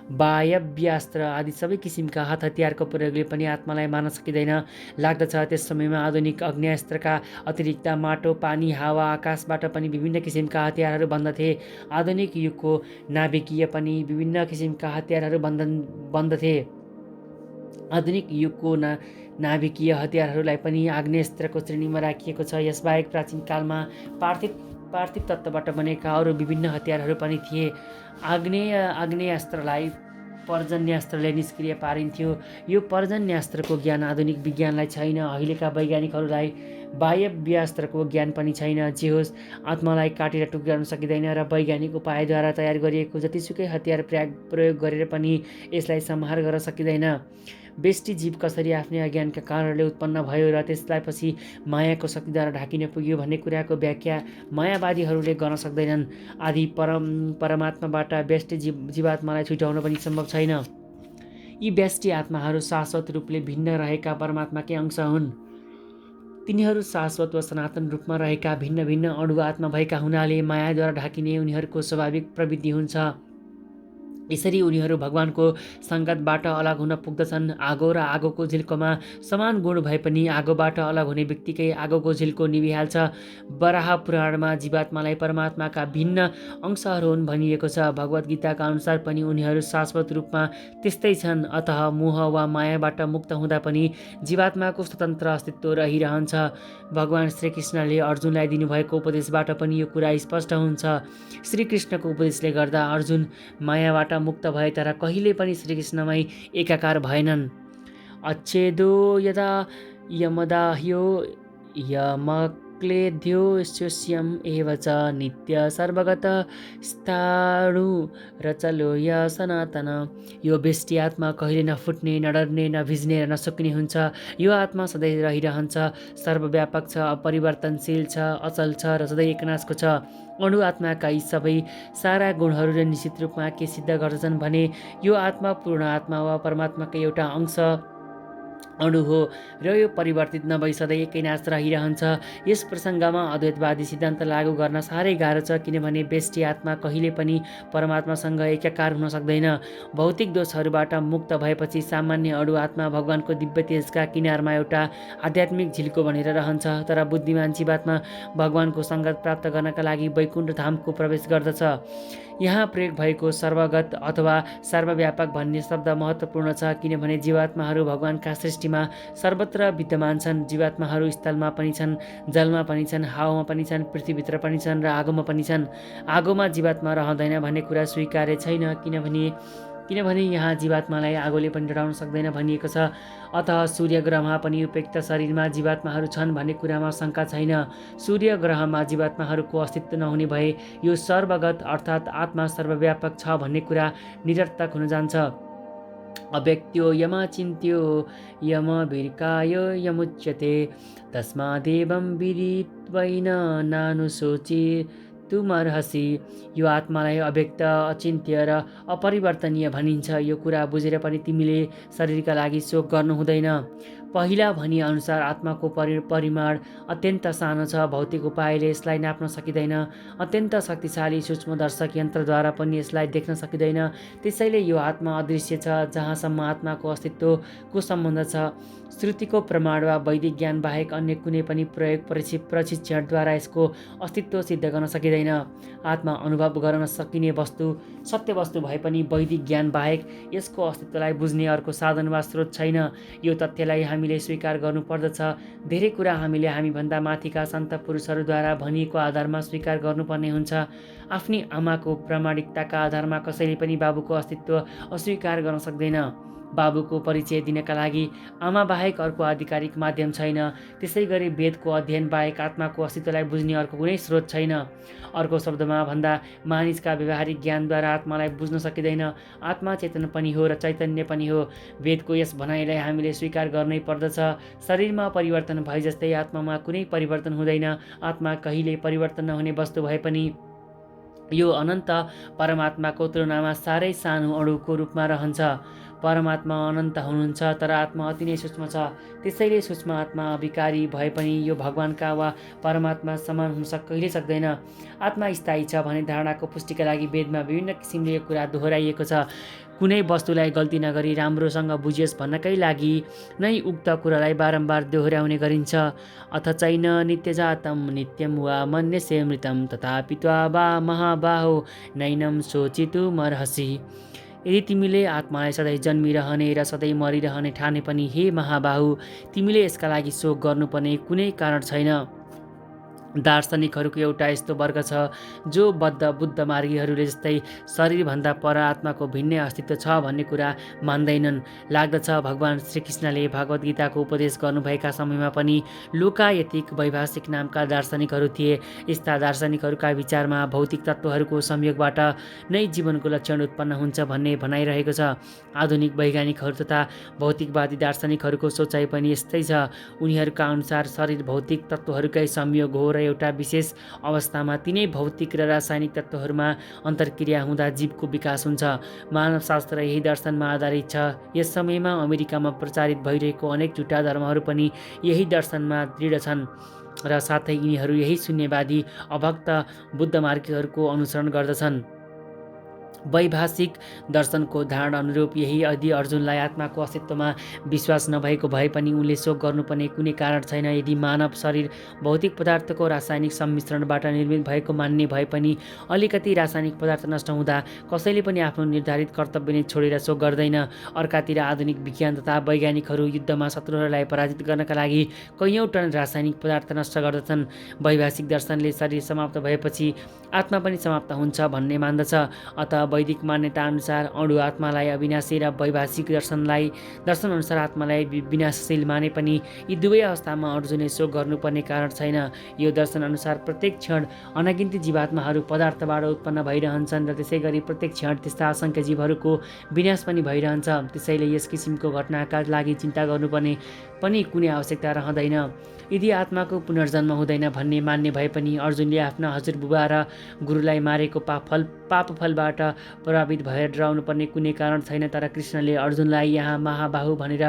वायव्यास्त्र आदि सबै किसिमका हतियारको प्रयोगले पनि आत्मालाई मार्न सकिँदैन। लाग्दछ त्यस समयमा आधुनिक अग्नेयास्त्रका अतिरिक्त माटो, पानी, हावा, आकाशबाट पनि विभिन्न किसिमका हतियारहरू बन्दथे। आधुनिक युगको नाभिकीय पनि विभिन्न किसिमका हतियारहरू बन्दथे। आधुनिक युगको नाभिकीय हतियारहरूलाई पनि आग्नेयास्त्रको श्रेणीमा राखिएको छ। यसबाहेक प्राचीन कालमा पार्थिव तत्त्वबाट बनेका अरू विभिन्न हतियारहरू पनि थिए। आग्नेयास्त्रलाई पर्जन्यास्त्रले निष्क्रिय पारिन्थ्यो। यो पर्जन्यास्त्रको ज्ञान आधुनिक विज्ञानलाई छैन। अहिलेका वैज्ञानिकहरूलाई वायव्यास्त्रको ज्ञान पनि छैन। जे होस्, आत्मालाई काटेर टुक्राउन सकिँदैन र वैज्ञानिक उपायद्वारा तयार गरिएको जतिसुकै हतियार प्रयोग गरेर पनि यसलाई संहार गर्न सकिँदैन। बेष्टि जीव कसरी आफ्नै अज्ञानका कारणले उत्पन्न भयो र त्यसलाई पछि मायाको शक्तिद्वारा ढाकिन पुग्यो भन्ने कुराको व्याख्या मायावादीहरूले गर्न सक्दैनन्। आदि परमात्माबाट व्यष्टि जीवात्मालाई छुट्याउन पनि सम्भव छैन। यी व्यष्टि आत्माहरू शाश्वत रूपले भिन्न रहेका परमात्माकै अंश हुन्। तिनीहरू शाश्वत वा सनातन रूपमा रहेका भिन्न भिन्न अणु आत्मा भएका हुनाले मायाद्वारा ढाकिने उनीहरूको स्वाभाविक प्रवृत्ति हुन्छ। यसरी उनीहरू भगवानको सङ्गतबाट अलग हुन पुग्दछन्। आगो र आगोको झिल्कोमा समान गुण भए पनि आगोबाट अलग हुने बित्तिकै आगोको झिल्को निभिहाल्छ। वराह पुराणमा जीवात्मालाई परमात्माका भिन्न अंशहरू हुन् भनिएको छ। भगवद् गीताका अनुसार पनि उनीहरू शाश्वत रूपमा त्यस्तै छन्। अतः मोह वा मायाबाट मुक्त हुँदा पनि जीवात्माको स्वतन्त्र अस्तित्व रहिरहन्छ। भगवान श्रीकृष्णले अर्जुनलाई दिनुभएको उपदेशबाट पनि यो कुरा स्पष्ट हुन्छ। श्रीकृष्णको उपदेशले गर्दा अर्जुन मायाबाट मुक्त भए तर कहिले पनि श्रीकृष्णमै एकाकार भएनन्। अच्छेदो यदा यमदाह्यो यमक्लेद्यो स्वस्यम् एव च नित्य सर्वगत स्थाणु रचलो य सनातन। यो बेष्टि आत्मा कहिले नफुट्ने, नडर्ने, नभिज्ने र नसुक्ने हुन्छ। यो आत्मा सधैँ रहिरहन्छ, सर्वव्यापक छ, अपरिवर्तनशील छ, अचल छ र सधैँ एकनाशको छ। अणु आत्माका यी सबै सारा गुणहरूले निश्चित रूपमा के सिद्ध गर्दछन् भने यो आत्मा पूर्ण आत्मा वा परमात्माको एउटा अंश अणु हो र यो परिवर्तित नभई सधैँ एकै नाश रहिरहन्छ। यस प्रसङ्गमा अद्वैतवादी सिद्धान्त लागू गर्न साह्रै गाह्रो छ, किनभने बेष्टि आत्मा कहिले पनि परमात्मासँग एकाकार हुन सक्दैन। भौतिक दोषहरूबाट मुक्त भएपछि सामान्य अणु आत्मा भगवानको दिव्य तेजका किनारमा एउटा आध्यात्मिक झिल्को बनेर रहन्छ। तर बुद्धिमान जीवात्मा भगवानको सङ्गत प्राप्त गर्नका लागि वैकुण्ठ धामको प्रवेश गर्दछ। यहाँ प्रयोग भएको सर्वगत अथवा सर्वव्यापक भन्ने शब्द महत्त्वपूर्ण छ, किनभने जीवात्माहरू भगवानका सृष्टिमा सर्वत्र विद्यमान छन्। जीवात्माहरू स्थलमा पनि छन्, जलमा पनि छन्, हावामा पनि छन्, पृथ्वीभित्र पनि छन् र आगोमा पनि छन्। आगोमा जीवात्मा रहँदैन भन्ने कुरा स्वीकार्य छैन, किनभने यहाँ जीवात्मालाई आगोले पनि डढाउन सक्दैन भनिएको छ। अतः सूर्य ग्रहमा पनि उपयुक्त शरीरमा जीवात्माहरू छन् भन्ने कुरामा शङ्का छैन। सूर्य ग्रहमा जीवात्माहरूको अस्तित्व नहुने भए यो सर्वगत अर्थात् आत्मा सर्वव्यापक छ भन्ने कुरा निरर्थक हुन जान्छ। अव्यक्त्यो यमचिन्त्यो यमभिर्काय यमुच्यते तस्मादेवं विदित्वैन नानुशोचि तुमर्हसि। यो आत्मालाई अव्यक्त, अचिन्त्य र अपरिवर्तनीय भनिन्छ। यो कुरा बुझेर पनि तिमीले शरीरका लागि शोक गर्नु हुँदैन। पहिला भनिए अनुसार आत्माको परिमाण अत्यन्त सानो छ। भौतिक उपायले यसलाई नाप्न सकिँदैन। अत्यन्त शक्तिशाली सूक्ष्मदर्शक यन्त्रद्वारा पनि यसलाई देख्न सकिँदैन। त्यसैले यो आत्मा अदृश्य छ। जहाँसम्म आत्माको अस्तित्वको सम्बन्ध छ, श्रुतिको प्रमाण वा वैदिक ज्ञान बाहेक अन्य कुनै पनि प्रयोग प्रशिक्षणद्वारा यसको अस्तित्व सिद्ध गर्न सकिँदैन। आत्मा अनुभव गर्न सकिने वस्तु, सत्य वस्तु भए पनि वैदिक ज्ञान बाहेक यसको अस्तित्वलाई बुझ्ने अर्को साधन वा स्रोत छैन। यो तथ्यलाई हामीले स्वीकार गर्नुपर्दछ। धेरै कुरा हामीले हामीभन्दा माथिका सन्त पुरुषहरूद्वारा भनिएको आधारमा स्वीकार गर्नुपर्ने हुन्छ। आफ्नी आमाको प्रामाणिकताका आधारमा कसैले पनि बाबुको अस्तित्व अस्वीकार गर्न सक्दैन। बाबुको परिचय दिनका लागि आमा बाहेक अर्को आधिकारिक माध्यम छैन। त्यसै गरी वेदको अध्ययन बाहेक आत्माको अस्तित्वलाई बुझ्ने अर्को कुनै स्रोत छैन। अर्को शब्दमा भन्दा मानिसका व्यवहारिक ज्ञानद्वारा आत्मालाई बुझ्न सकिँदैन। आत्मा चेतन पनि हो र चैतन्य पनि हो। वेदको यस भनाइलाई हामीले स्वीकार गर्नै पर्दछ। शरीरमा परिवर्तन भए जस्तै आत्मामा कुनै परिवर्तन हुँदैन। आत्मा कहिले परिवर्तन नहुने वस्तु भए पनि यो अनन्त परमात्माको तुलनामा साह्रै सानो अणुको रूपमा रहन्छ। परमात्मा अनन्त हुनुहुन्छ तर आत्मा अति नै सूक्ष्म छ। त्यसैले सूक्ष्म आत्मा अविकारी भए पनि यो भगवानका वा परमात्मा समान हुन कहिल्यै सक्दैन। आत्मा स्थायी छ भन्ने धारणाको पुष्टिका लागि वेदमा विभिन्न किसिमले यो कुरा दोहोऱ्याइएको छ। कुनै वस्तुलाई गल्ती नगरी राम्रोसँग बुझियोस् भन्नकै लागि नै उक्त कुरालाई बारम्बार दोहोऱ्याउने गरिन्छ। अथ चैन नित्यजातं नित्यं वा मन्यसे मृतं तथापि त्वा वा महाबाहो नैनं शोचितुमर्हसि। यदि तिमीले आत्मालाई सधैँ जन्मिरहने र सधैँ मरिरहने ठाने पनि हे महाबाहु, तिमीले यसका लागि शोक गर्नुपर्ने कुनै कारण छैन। दार्शनिकहरूको एउटा यस्तो वर्ग छ जो बुद्ध मार्गीहरूले जस्तै शरीरभन्दा पर आत्माको भिन्नै अस्तित्व छ भन्ने कुरा मान्दैनन्। लाग्दछ भगवान श्रीकृष्णले भगवद् गीताको उपदेश गर्नुभएका समयमा पनि लोकायतिक वैभाषिक नामका दार्शनिकहरू थिए। यस्ता दार्शनिकहरूका विचारमा भौतिक तत्त्वहरूको संयोगबाट नै जीवनको लक्षण उत्पन्न हुन्छ भन्ने भनाइरहेको छ। आधुनिक वैज्ञानिकहरू तथा भौतिकवादी दार्शनिकहरूको सोचाइ पनि यस्तै छ। उनीहरूका अनुसार शरीर भौतिक तत्त्वहरूकै संयोग हो र एउटा विशेष अवस्थामा तिनै भौतिक र रासायनिक तत्त्वहरूमा अन्तर्क्रिया हुँदा जीवको विकास हुन्छ। मानवशास्त्र यही दर्शनमा आधारित छ। यस समयमा अमेरिकामा प्रचारित भइरहेको अनेक झुटा धर्महरू पनि यही दर्शनमा दृढ छन् र साथै यिनीहरू यही शून्यवादी अभक्त बुद्धमार्गीहरूको अनुसरण गर्दछन्। वैभाषिक दर्शनको धारणा अनुरूप यही यदि अर्जुनलाई आत्माको अस्तित्वमा विश्वास नभएको भए पनि उनले शोक गर्नुपर्ने कुनै कारण छैन। यदि मानव शरीर भौतिक पदार्थको रासायनिक सम्मिश्रणबाट निर्मित भएको मान्ने भए पनि अलिकति रासायनिक पदार्थ नष्ट हुँदा कसैले पनि आफ्नो निर्धारित कर्तव्य नै छोडेर शोक गर्दैन। अर्कातिर आधुनिक विज्ञान तथा वैज्ञानिकहरू युद्धमा शत्रुहरूलाई पराजित गर्नका लागि कैयौँ टन रासायनिक पदार्थ नष्ट गर्दछन्। वैभाषिक दर्शनले शरीर समाप्त भएपछि आत्मा पनि समाप्त हुन्छ भन्ने मान्दछ। अत वैदिक मान्यता अनुसार अणु आत्मालाई अविनाशी र वैभाषिक दर्शनअनुसार आत्मालाई विनाशशील माने पनि यी दुवै अवस्थामा अर्जुनले शोक गर्नुपर्ने कारण छैन। यो दर्शन अनुसार प्रत्येक क्षण अनगिन्ती जीवात्माहरू पदार्थबाट उत्पन्न भइरहन्छन् र त्यसै गरी प्रत्येक क्षण त्यस्ता असङ्ख्य जीवहरूको विनाश पनि भइरहन्छ। त्यसैले यस किसिमको घटनाका लागि चिन्ता गर्नुपर्ने पनि कुनै आवश्यकता रहँदैन। यदि आत्माको पुनर्जन्म हुँदैन भन्ने मान्ने भए पनि अर्जुनले आफ्ना हजुरबुबा र गुरुलाई मारेको पापफलबाट प्रभावित भएर डराउनु पर्ने कुनै कारण छैन। तर कृष्णले अर्जुनलाई यहाँ महाबाहु भनेर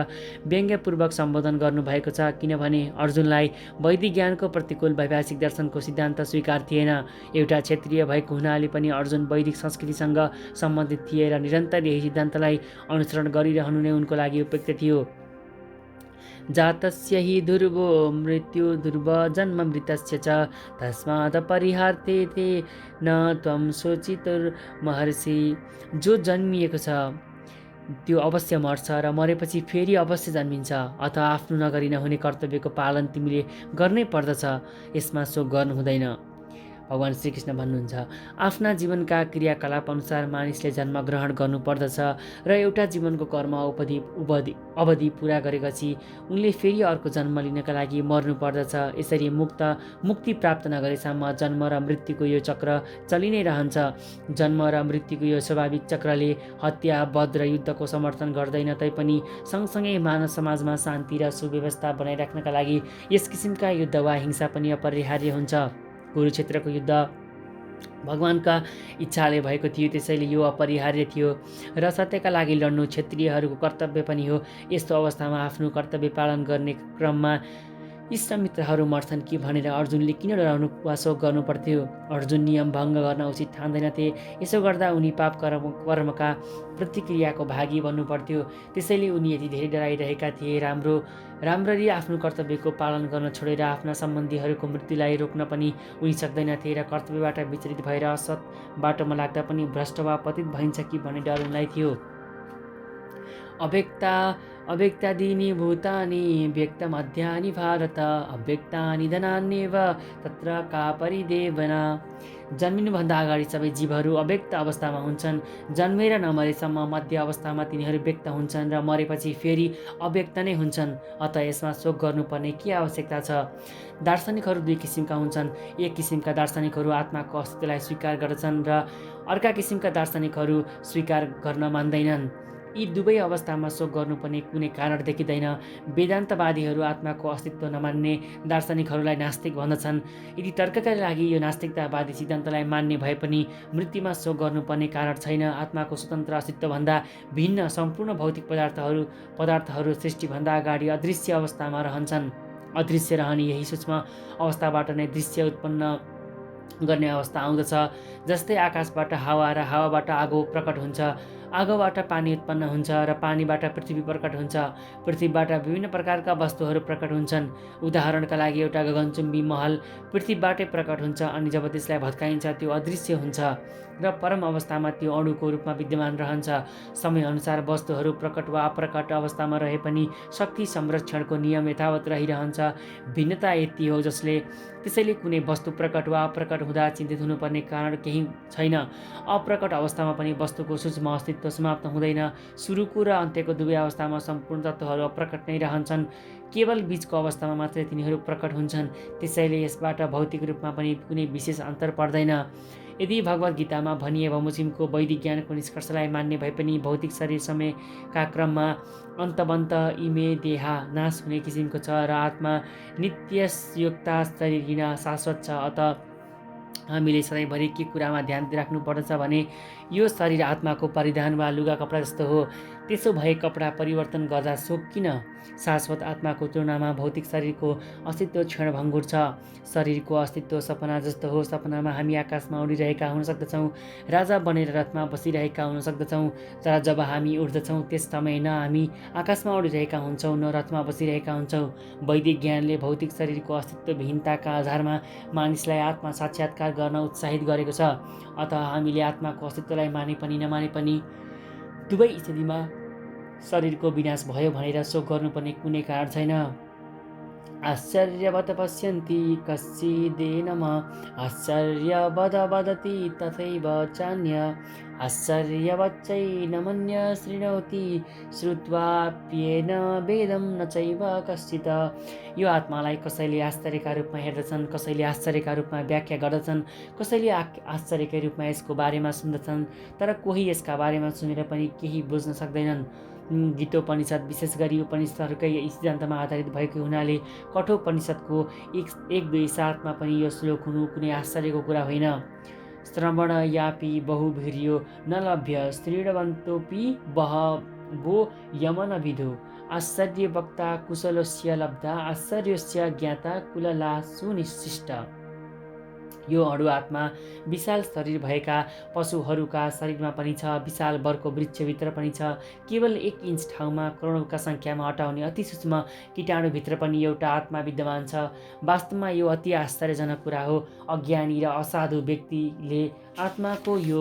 व्यङ्ग्यपूर्वक सम्बोधन गर्नुभएको छ, किनभने अर्जुनलाई वैदिक ज्ञानको प्रतिकूल वैभाषिक दर्शनको सिद्धान्त स्वीकार थिएन। एउटा क्षेत्रीय भएको हुनाले पनि अर्जुन वैदिक संस्कृतिसँग सम्बन्धित थिए र निरन्तर यही सिद्धान्तलाई अनुसरण गरिरहनु नै उनको लागि उपयुक्त थियो। जातस्य हि ध्रुवो मृत्यु ध्रुव जन्म मृतस्य च तस्मात् परिहार्यते न त्वं शोचितुर्महर्षि। जो जन्मिएको छ त्यो अवश्य मर्छ र मरेपछि फेरि अवश्य जन्मिन्छ। अत आफ्नो नगरी नहुने कर्तव्यको पालन तिमीले गर्नै पर्दछ, यसमा शोक गर्नु हुँदैन। भगवान् श्रीकृष्ण भन्नुहुन्छ, आफ्ना जीवनका क्रियाकलाप अनुसार मानिसले जन्म ग्रहण गर्नुपर्दछ र एउटा जीवनको कर्म अवधि पुरा गरेपछि उनले फेरि अर्को जन्म लिनका लागि मर्नु पर्दछ। यसरी मुक्ति प्राप्त नगरेसम्म जन्म र मृत्युको यो चक्र चलि नै रहन्छ। जन्म र मृत्युको यो स्वाभाविक चक्रले हत्या, वध र युद्धको समर्थन गर्दैन, तैपनि सँगसँगै मानव समाजमा शान्ति र सुव्यवस्था बनाइराख्नका लागि यस किसिमका युद्ध वा हिंसा पनि अपरिहार्य हुन्छ। कुरुक्षेत्रको युद्ध भगवानका इच्छाले भएको थियो, त्यसैले यो अपरिहार्य थियो र सत्यका लागि लड्नु क्षत्रियहरूको कर्तव्य पनि हो। यस्तो अवस्थामा आफ्नो कर्तव्य पालन गर्ने क्रममा इष्टमित्रहरू मर्छन् कि भनेर अर्जुनले किन डराउनु वा शोक गर्नु पर्थ्यो? अर्जुन नियम भङ्ग गर्न उचित ठान्दैनथे। यसो गर्दा उनी पाप कर्मका प्रतिक्रियाको भागी बन्नु पर्थ्यो। त्यसैले उनी यति धेरै डराइरहेका थिए। राम्ररी आफ्नो कर्तव्यको पालन गर्न छोडेर आफ्ना सम्बन्धीहरूको मृत्युलाई रोक्न पनि उनी सक्दैनथे र कर्तव्यबाट विचलित भएर असत बाटोमा लाग्दा पनि भ्रष्ट वा पतित भइन्छ कि भन्ने डर उनलाई थियो। अव्यक्तादीनि भूतानि व्यक्तमध्यानि भारत अव्यक्तानि धनान्येव तत्र का परिदेवना। जन्मिनुभन्दा अगाडि सबै जीवहरू अव्यक्त अवस्थामा हुन्छन्। जन्मेर नमरेसम्म मध्य अवस्थामा तिनीहरू व्यक्त हुन्छन् र मरेपछि फेरि अव्यक्त नै हुन्छन्। अत यसमा शोक गर्नुपर्ने के आवश्यकता छ? दार्शनिकहरू दुई किसिमका हुन्छन्। एक किसिमका दार्शनिकहरू आत्माको अस्तित्वलाई स्वीकार गर्दछन् र अर्का किसिमका दार्शनिकहरू स्वीकार गर्न मान्दैनन्। यी दुवै अवस्थामा शोक गर्नुपर्ने कुनै कारण देखिँदैन। वेदान्तवादीहरू आत्माको अस्तित्व नमान्ने दार्शनिकहरूलाई नास्तिक भन्दछन्। यदि तर्कका लागि यो नास्तिकतावादी सिद्धान्तलाई मान्ने भए पनि मृत्युमा शोक गर्नुपर्ने कारण छैन। आत्माको स्वतन्त्र अस्तित्वभन्दा भिन्न सम्पूर्ण भौतिक पदार्थहरू सृष्टिभन्दा अगाडि अदृश्य अवस्थामा रहन्छन्। अदृश्य रहने यही सूक्ष्म अवस्थाबाट नै दृश्य उत्पन्न गर्ने अवस्था आउँदछ। जस्तै आकाशबाट हावा र हावाबाट आगो प्रकट हुन्छ, आगोबाट पानी उत्पन्न हुन्छ र पानीबाट पृथ्वी प्रकट हुन्छ, पृथ्वीबाट विभिन्न प्रकारका वस्तुहरू प्रकट हुन्छन्। उदाहरणका लागि एउटा गगनचुम्बी महल पृथ्वीबाटै प्रकट हुन्छ, अनि जब त्यसलाई भत्काइन्छ त्यो अदृश्य हुन्छ र परम अवस्थामा त्यो अणुको रूपमा विद्यमान रहन्छ। समय अनुसार वस्तुहरू प्रकट वा अप्रकट अवस्थामा रहे पनि शक्ति संरक्षणको नियम यथावत रहिरहन्छ। भिन्नता यति हो त्यसैले कुनै वस्तु प्रकट वा अप्रकट हुँदा चिन्तित हुनुपर्ने कारण केही छैन। अप्रकट अवस्थामा पनि वस्तुको सूक्ष्म अस्तित्व समाप्त हुँदैन। सुरुको र अन्त्यको दुवै अवस्थामा सम्पूर्ण तत्त्वहरू अप्रकट नै रहन्छन्। केवल बीचको अवस्थामा मात्रै तिनीहरू प्रकट हुन्छन्। त्यसैले यसबाट भौतिक रूपमा पनि कुनै विशेष अन्तर पर्दैन। यदि भगवद् गीतामा भनिए बमोजिमको वैदिक ज्ञानको निष्कर्षलाई मान्ने भए पनि भौतिक शरीर समयका क्रममा अन्तबन्त इमे देहा नाश हुने किसिमको छ र आत्मा नित्ययोक्ता शरीर शाश्वत छ। अत हामीले सधैँभरि के कुरामा ध्यान राख्नुपर्दछ भने यो शरीर आत्माको परिधान वा लुगा कपडा जस्तो हो। त्यसो भए कपडा परिवर्तन गर्दा शोक किन? शाश्वत आत्माको तुलनामा भौतिक शरीरको अस्तित्व क्षणभङ्गुर छ। शरीरको अस्तित्व सपना जस्तो हो। सपनामा हामी आकाशमा उडिरहेका हुन सक्दछौँ, राजा बनेर रथमा बसिरहेका हुन सक्दछौँ, तर जब हामी उड्दछौँ त्यस समय न हामी आकाशमा उडिरहेका हुन्छौँ न रथमा बसिरहेका हुन्छौँ। वैदिक ज्ञानले भौतिक शरीरको अस्तित्वविहीनताका आधारमा मानिसलाई आत्मा साक्षात्कार गर्न उत्साहित गरेको छ। अत हामीले आत्माको अस्तित्वलाई माने पनि नमाने पनि दुवै स्थितिमा शरीरको विनाश भयो भनेर शोक गर्नुपर्ने कुनै कारण छैन। आश्चर्यवत् पश्यन्ति कश्चिदेनम आश्चर्यवद वदति तथैव चान्य आश्चर्यवच्चैनमन्य शृणोति श्रुत्वाप्येन वेदं न चैव कश्चित्। यो आत्मालाई कसैले आश्चर्यका रूपमा हेर्दछन्, कसैले आश्चर्यका रूपमा व्याख्या गर्दछन्, कसैले आश्चर्यकै रूपमा यसको बारेमा सुन्दछन्, तर कोही यसका बारेमा सुनेर पनि केही बुझ्न सक्दैनन्। गीतोपनिषद विशेष गरी उपनिषदहरूकै सिद्धान्तमा आधारित भएको हुनाले कठोपनिषदको 1:2-7 पनि यो श्लोक हुनु कुनै आश्चर्यको कुरा होइन। श्रवण यापि बहुभिर्यो न लभ्य शृण्वन्तोऽपि बहवो यमनविदो आश्चर्य वक्ता कुशलस्य लब्धा आश्चर्यस्य ज्ञाता कुलला सुनिशिष्ट। यो अणु आत्मा विशाल शरीर भएका पशुहरूका शरीरमा पनि छ, विशाल वरको वृक्षभित्र पनि छ, केवल 1 इन्च ठाउँमा करोडौँका सङ्ख्यामा अटाउने अति सूक्ष्म कीटाणुभित्र पनि एउटा आत्मा विद्यमान छ। वास्तवमा यो अति आश्चर्यजनक कुरा हो। अज्ञानी र असाधु व्यक्तिले आत्माको यो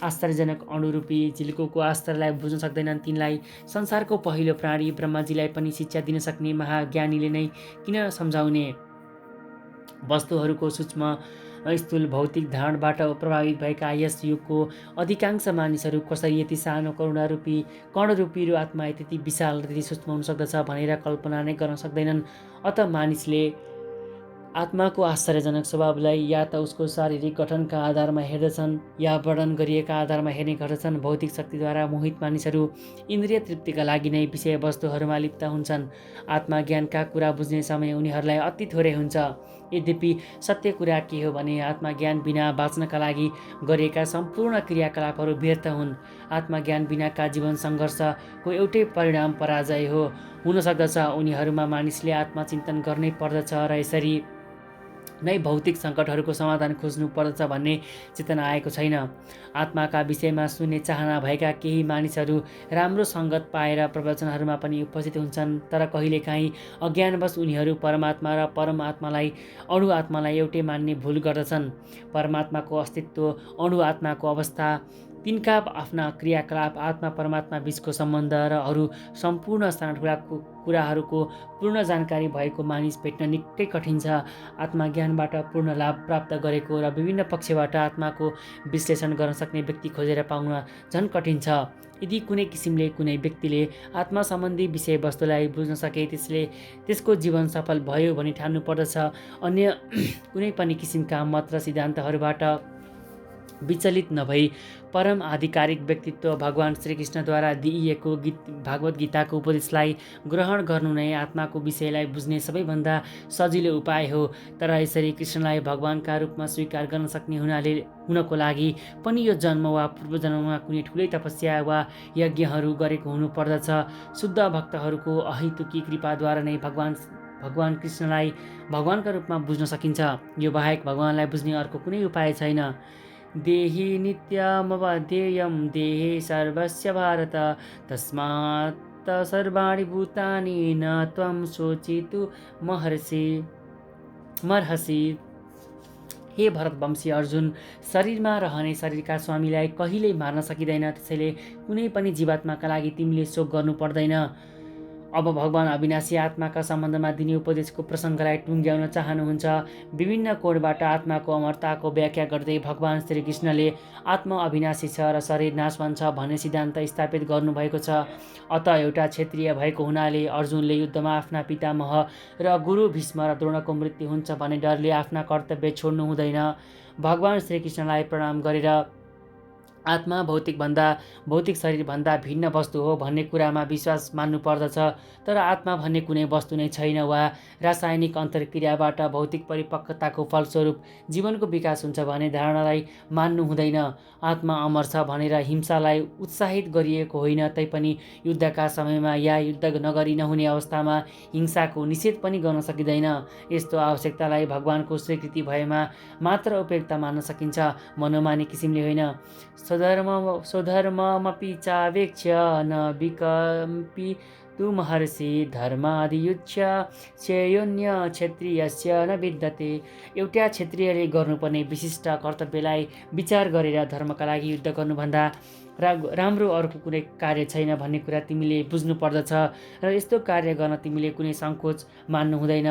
आश्चर्यजनक अणुरूपी झिल्कोको आश्चर्यलाई बुझ्न सक्दैनन्। तिनलाई संसारको पहिलो प्राणी ब्रह्माजीलाई पनि शिक्षा दिन सक्ने महाज्ञानीले नै किन सम्झाउने? वस्तुहरूको सूक्ष्म स्थूल भौतिक धारणबाट प्रभावित भएका यस युगको अधिकांश मानिसहरू कसरी यति सानो कणरूपी आत्मा त्यति विशाल र त्यति सूक्ष्म हुन सक्दछ भनेर कल्पना नै गर्न सक्दैनन्। अत मानिसले आत्माको आश्चर्यजनक स्वभावलाई या त उसको शारीरिक गठनका आधारमा हेर्दछन् या वर्णन गरिएका आधारमा हेर्ने गर्दछन्। भौतिक शक्तिद्वारा मोहित मानिसहरू इन्द्रिय तृप्तिका लागि नै विषय वस्तुहरूमा लिप्त हुन्छन्। आत्मज्ञानका कुरा बुझ्ने समय उनीहरूलाई अति थोरै हुन्छ। यद्यपि सत्य कुरा के हो भने आत्मज्ञान बिना बाँच्नका लागि गरिएका सम्पूर्ण क्रियाकलापहरू व्यर्थ हुन्। आत्मज्ञान बिनाका जीवन सङ्घर्षको एउटै परिणाम पराजय हो। हुन सक्दछ उनीहरूमा मानिसले आत्मचिन्तन गर्नै पर्दछ र यसरी नै भौतिक सङ्कटहरूको समाधान खोज्नु पर्दछ भन्ने चेतना आएको छैन। आत्माका विषयमा सुन्ने चाहना भएका केही मानिसहरू राम्रो सङ्गत पाएर प्रवचनहरूमा पनि उपस्थित हुन्छन्, तर कहिलेकाहीँ अज्ञानवश उनीहरू परमात्मा र परम आत्मालाई अणु आत्मालाई एउटै मान्ने भुल गर्दछन्। परमात्माको अस्तित्व, अणु आत्माको अवस्था, तिनका आफ्ना क्रियाकलाप, आत्मा परमात्मा बीचको सम्बन्ध र अरू सम्पूर्ण साना कुराहरूको पूर्ण जानकारी भएको मानिस भेट्न निकै कठिन छ। आत्मज्ञानबाट पूर्ण लाभ प्राप्त गरेको र विभिन्न पक्षबाट आत्माको विश्लेषण गर्न सक्ने व्यक्ति खोजेर पाउन झन् कठिन छ। यदि कुनै किसिमले कुनै व्यक्तिले आत्मा सम्बन्धी विषयवस्तुलाई बुझ्न सके त्यसको जीवन सफल भयो भनी ठान्नु पर्दछ। अन्य कुनै पनि किसिमका मत र सिद्धान्तहरूबाट विचलित नभई परम आधिकारिक व्यक्तित्व भगवान श्रीकृष्णद्वारा दिइएको भागवत गीताको उपदेशलाई ग्रहण गर्नु नै आत्माको विषयलाई बुझ्ने सबैभन्दा सजिलो उपाय हो। तर यसरी कृष्णलाई भगवानका रूपमा स्वीकार गर्न सक्ने हुनको लागि पनि यो जन्म वा पूर्वजन्ममा कुनै ठुलै तपस्या वा यज्ञहरू गरेको हुनुपर्दछ। शुद्ध भक्तहरूको अहेतुकी कृपाद्वारा नै भगवान कृष्णलाई भगवानका रूपमा बुझ्न सकिन्छ। यो बाहेक भगवानलाई बुझ्ने अर्को कुनै उपाय छैन। देहि नित्यमवध्येयं देहे सर्वस्य भारत तस्मात् सर्वाणि भूतानि न त्वं शोचितुमर्हसि। हे भरतवंशी अर्जुन, शरीरमा रहने शरीरका स्वामीलाई कहिल्यै मार्न सकिँदैन, त्यसैले कुनै पनि जीवात्माका लागि तिमीले शोक गर्नु पर्दैन। अब भगवान अविनाशी आत्माका सम्बन्धमा दिने उपदेशको प्रसङ्गलाई टुङ्ग्याउन चाहनुहुन्छ। विभिन्न कोणबाट आत्माको अमरताको व्याख्या गर्दै भगवान श्रीकृष्णले आत्मा अविनाशी छ र शरीर नाशवान छ भन्ने सिद्धान्त स्थापित गर्नुभएको छ। अत एउटा क्षत्रिय भएको हुनाले अर्जुनले युद्धमा आफ्ना पितामह र गुरु भीष्म र द्रोणको मृत्यु हुन्छ भन्ने डरले आफ्ना कर्तव्य छोड्नु हुँदैन। भगवान श्रीकृष्णलाई प्रणाम गरेर आत्मा भौतिक शरीरभन्दा भिन्न वस्तु हो भन्ने कुरामा विश्वास मान्नु पर्दछ। तर आत्मा भन्ने कुनै वस्तु नै छैन वा रासायनिक अन्तर्क्रियाबाट भौतिक परिपक्वताको फलस्वरूप जीवनको विकास हुन्छ भन्ने धारणालाई मान्नु हुँदैन। आत्मा अमर छ भनेर हिंसालाई उत्साहित गरिएको होइन, तैपनि युद्धका समयमा या युद्ध नगरी नहुने अवस्थामा हिंसाको निषेध पनि गर्न सकिँदैन। यस्तो आवश्यकतालाई भगवानको स्वीकृति भएमा मात्र उपयुक्त मान्न सकिन्छ, मनोमानी किसिमले होइन। स्वधर्ममपि चावेक्ष्य न विकम्पि तु महर्षि धर्मादियुच्य श्रेयोन्य क्षत्रियस्य न विद्यते। एउटा क्षत्रियले गर्नुपर्ने विशिष्ट कर्तव्यलाई विचार गरेर धर्मका लागि युद्ध गर्नुभन्दा राम्रो अर्को कुनै कार्य छैन भन्ने कुरा तिमीले बुझ्नु पर्दछ र यस्तो कार्य गर्न तिमीले कुनै सङ्कोच मान्नु हुँदैन।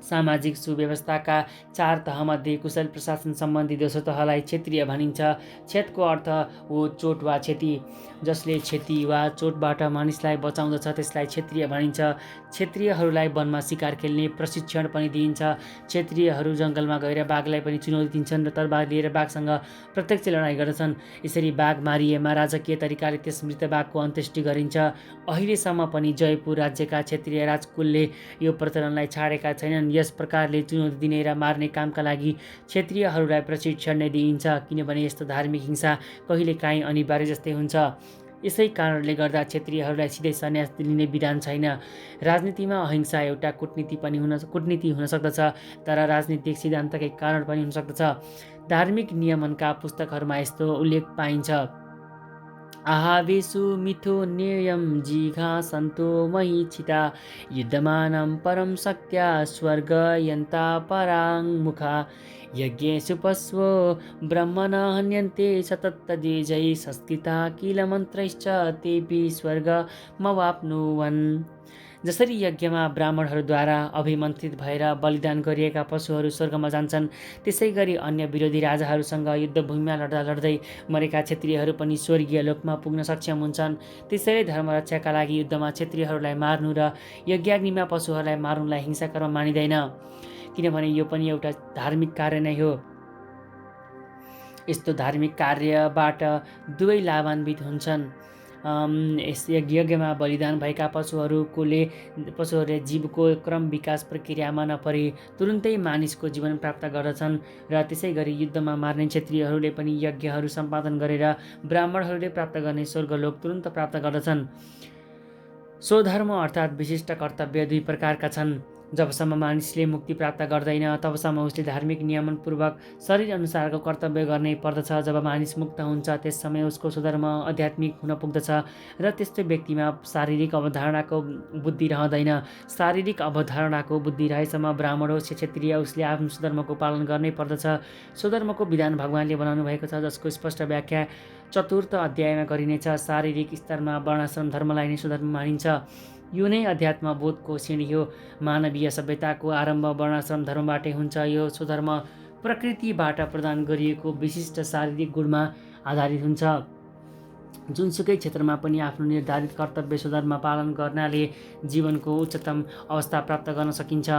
सामाजिक सुव्यवस्थाका 4 तहमध्ये कुशल प्रशासन सम्बन्धी दोस्रो तहलाई क्षेत्रीय भनिन्छ। क्षेत्रको अर्थ हो चोट वा क्षति। जसले क्षति वा चोटबाट मानिसलाई बचाउँदछ त्यसलाई क्षेत्रीय भनिन्छ। क्षेत्रीयहरूलाई वनमा शिकार खेल्ने प्रशिक्षण पनि दिइन्छ। क्षेत्रीयहरू जङ्गलमा गएर बाघलाई पनि चुनौती दिन्छन् र तरबार लिएर बाघसँग प्रत्यक्ष लडाइँ गर्दछन्। यसरी बाघ मारिएमा राजकीय तरिकाले त्यस मृत बाघको अन्त्येष्टि गरिन्छ। अहिलेसम्म पनि जयपुर राज्यका क्षेत्रीय राजकुलले यो प्रचलनलाई छाडेका छैनन्। यस प्रकारले चुनौती दिने र मार्ने कामका लागि क्षेत्रीयहरूलाई प्रशिक्षण नै दिइन्छ, किनभने यस्तो धार्मिक हिंसा कहिलेकाहीँ अनिवार्य जस्तै हुन्छ। यसै कारणले गर्दा क्षेत्रीयहरूलाई सिधै सन्यास लिने विधान छैन। राजनीतिमा अहिंसा एउटा कुटनीति हुन सक्दछ, तर राजनीतिक सिद्धान्तकै कारण पनि हुन सक्दछ। धार्मिक नियमनका पुस्तकहरूमा यस्तो उल्लेख पाइन्छ। आहावेषु मिथो नियम जिघा सन्तो महीक्षिता युद्धमानं परम शक्त्या स्वर्गयन्ता पराङ्मुखा यज्ञेषु पश्वो ब्रह्मण हन्यन्ते सततद्विजै संस्कृता किल मन्त्रैश्च तेऽपि स्वर्गमवाप्नुवन्। जसरी यज्ञमा ब्राह्मणहरूद्वारा अभिमन्त्रित भएर बलिदान गरिएका पशुहरू स्वर्गमा जान्छन्, त्यसै गरी अन्य विरोधी राजाहरूसँग युद्धभूमिमा लड्दै मरेका क्षेत्रीयहरू पनि स्वर्गीय लोकमा पुग्न सक्षम हुन्छन्। त्यसैले धर्मरक्षाका लागि युद्धमा क्षेत्रीयहरूलाई मार्नु र यज्ञाग्निमा पशुहरूलाई मार्नुलाई हिंसाकर्म मानिँदैन, किनभने यो पनि एउटा धार्मिक कार्य नै हो। यस्तो धार्मिक कार्यबाट दुवै लाभान्वित हुन्छन्। यस यज्ञमा बलिदान भएका पशुहरूले जीवको क्रम विकास प्रक्रियामा नपरी तुरुन्तै मानिसको जीवन प्राप्त गर्दछन् र त्यसै गरी युद्धमा मार्ने क्षेत्रीयहरूले पनि यज्ञहरू सम्पादन गरेर ब्राह्मणहरूले प्राप्त गर्ने स्वर्गलोक तुरुन्त प्राप्त गर्दछन्। स्वधर्म अर्थात् विशिष्ट कर्तव्य 2 प्रकारका छन्। जबसम्म मानिसले मुक्ति प्राप्त गर्दैन तबसम्म उसले धार्मिक नियमनपूर्वक शरीर अनुसारको कर्तव्य गर्नै पर्दछ। जब मानिस मुक्त हुन्छ त्यस समय उसको स्वधर्म आध्यात्मिक हुन पुग्दछ र त्यस्तो व्यक्तिमा शारीरिक अवधारणाको बुद्धि रहँदैन। शारीरिक अवधारणाको बुद्धि रहेसम्म ब्राह्मण होस् या क्षत्रिय उसले आफ्नो स्वधर्मको पालन गर्नै पर्दछ। स्वधर्मको विधान भगवानले बनाउनु भएको छ, जसको स्पष्ट व्याख्या 4th अध्यायमा गरिनेछ। शारीरिक स्तरमा वर्णाश्रम धर्मलाई नै स्वधर्म मानिन्छ। यो नै अध्यात्म बोधको सिँढी हो। मानवीय सभ्यताको आरम्भ वर्णाश्रम धर्मबाटै हुन्छ। यो स्वधर्म प्रकृतिबाट प्रदान गरिएको विशिष्ट शारीरिक गुणमा आधारित हुन्छ। जुनसुकै क्षेत्रमा पनि आफ्नो निर्धारित कर्तव्य स्वधर्म पालन गर्नाले जीवनको उच्चतम अवस्था प्राप्त गर्न सकिन्छ।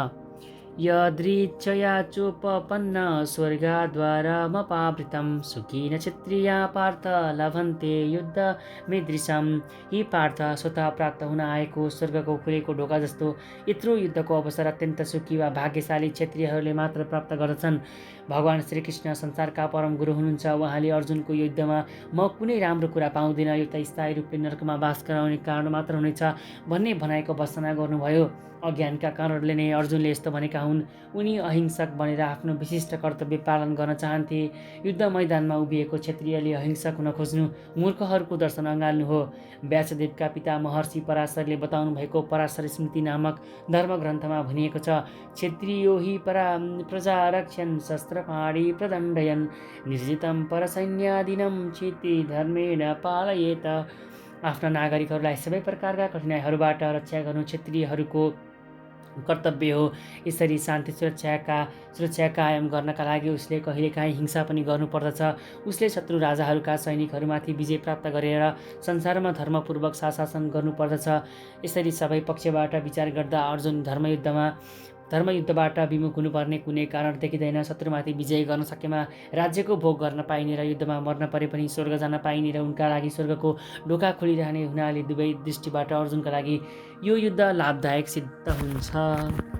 यदृच्छया चोपपन्न स्वर्गाद्वारमपावृतं सुखिन क्षत्रिया पार्थ लभन्ते युद्धमीदृशम्। हि पार्थ, स्वतः प्राप्त हुन आएको स्वर्गको खुलेको ढोका जस्तो यत्रो युद्धको अवसर अत्यन्त सुखी वा भाग्यशाली क्षत्रियहरूले मात्र प्राप्त गर्दछन्। भगवान श्रीकृष्ण संसारका परम गुरु हुनुहुन्छ। उहाँले अर्जुनको युद्धमा म कुनै राम्रो कुरा पाउँदिन, यो त स्थायी रूपले नरकमा बास गराउने कारण मात्र हुनेछ भन्ने भनाइको भर्त्सना गर्नुभयो। अज्ञानका कारणले नै अर्जुनले यस्तो भनेका हुन्। उनी अहिंसक बनेर आफ्नो विशिष्ट कर्तव्य पालन गर्न चाहन्थे। युद्ध मैदानमा उभिएको क्षत्रियले अहिंसक हुन खोज्नु मूर्खहरूको दर्शन अँगाल्नु हो। व्यासदेवका पिता महर्षि पराशरले बताउनु भएको पराशर स्मृति नामक धर्मग्रन्थमा भनिएको छ, क्षत्रियो हि प्रजा रक्षन् शस्त्रपाणि प्रदण्डयन् निर्जितं परसैन्यादिनं क्षिति धर्मेण पालयेत। आफ्ना नागरिकहरूलाई सबै प्रकारका कठिनाइहरूबाट रक्षा गर्नु क्षत्रियहरूको कर्तव्य हो। यसरी शान्ति सुरक्षा कायम गर्नका लागि उसले कहिलेकाहीँ हिंसा पनि गर्नुपर्दछ। उसले शत्रु राजाहरूका सैनिकहरूमाथि विजय प्राप्त गरेर संसारमा धर्मपूर्वक शासन गर्नुपर्दछ। यसरी सबै पक्षबाट विचार गर्दा अर्जुन धर्मयुद्धबाट विमुख हुनुपर्ने कुनै कारण देखिँदैन। शत्रुमाथि विजय गर्न सकेमा राज्यको भोग गर्न पाइने र युद्धमा मर्न परे पनि स्वर्ग जान पाइने र उनका लागि स्वर्गको ढोका खुलिरहने हुनाले दुवै दृष्टिबाट अर्जुनका लागि यो युद्ध लाभदायक सिद्ध हुन्छ।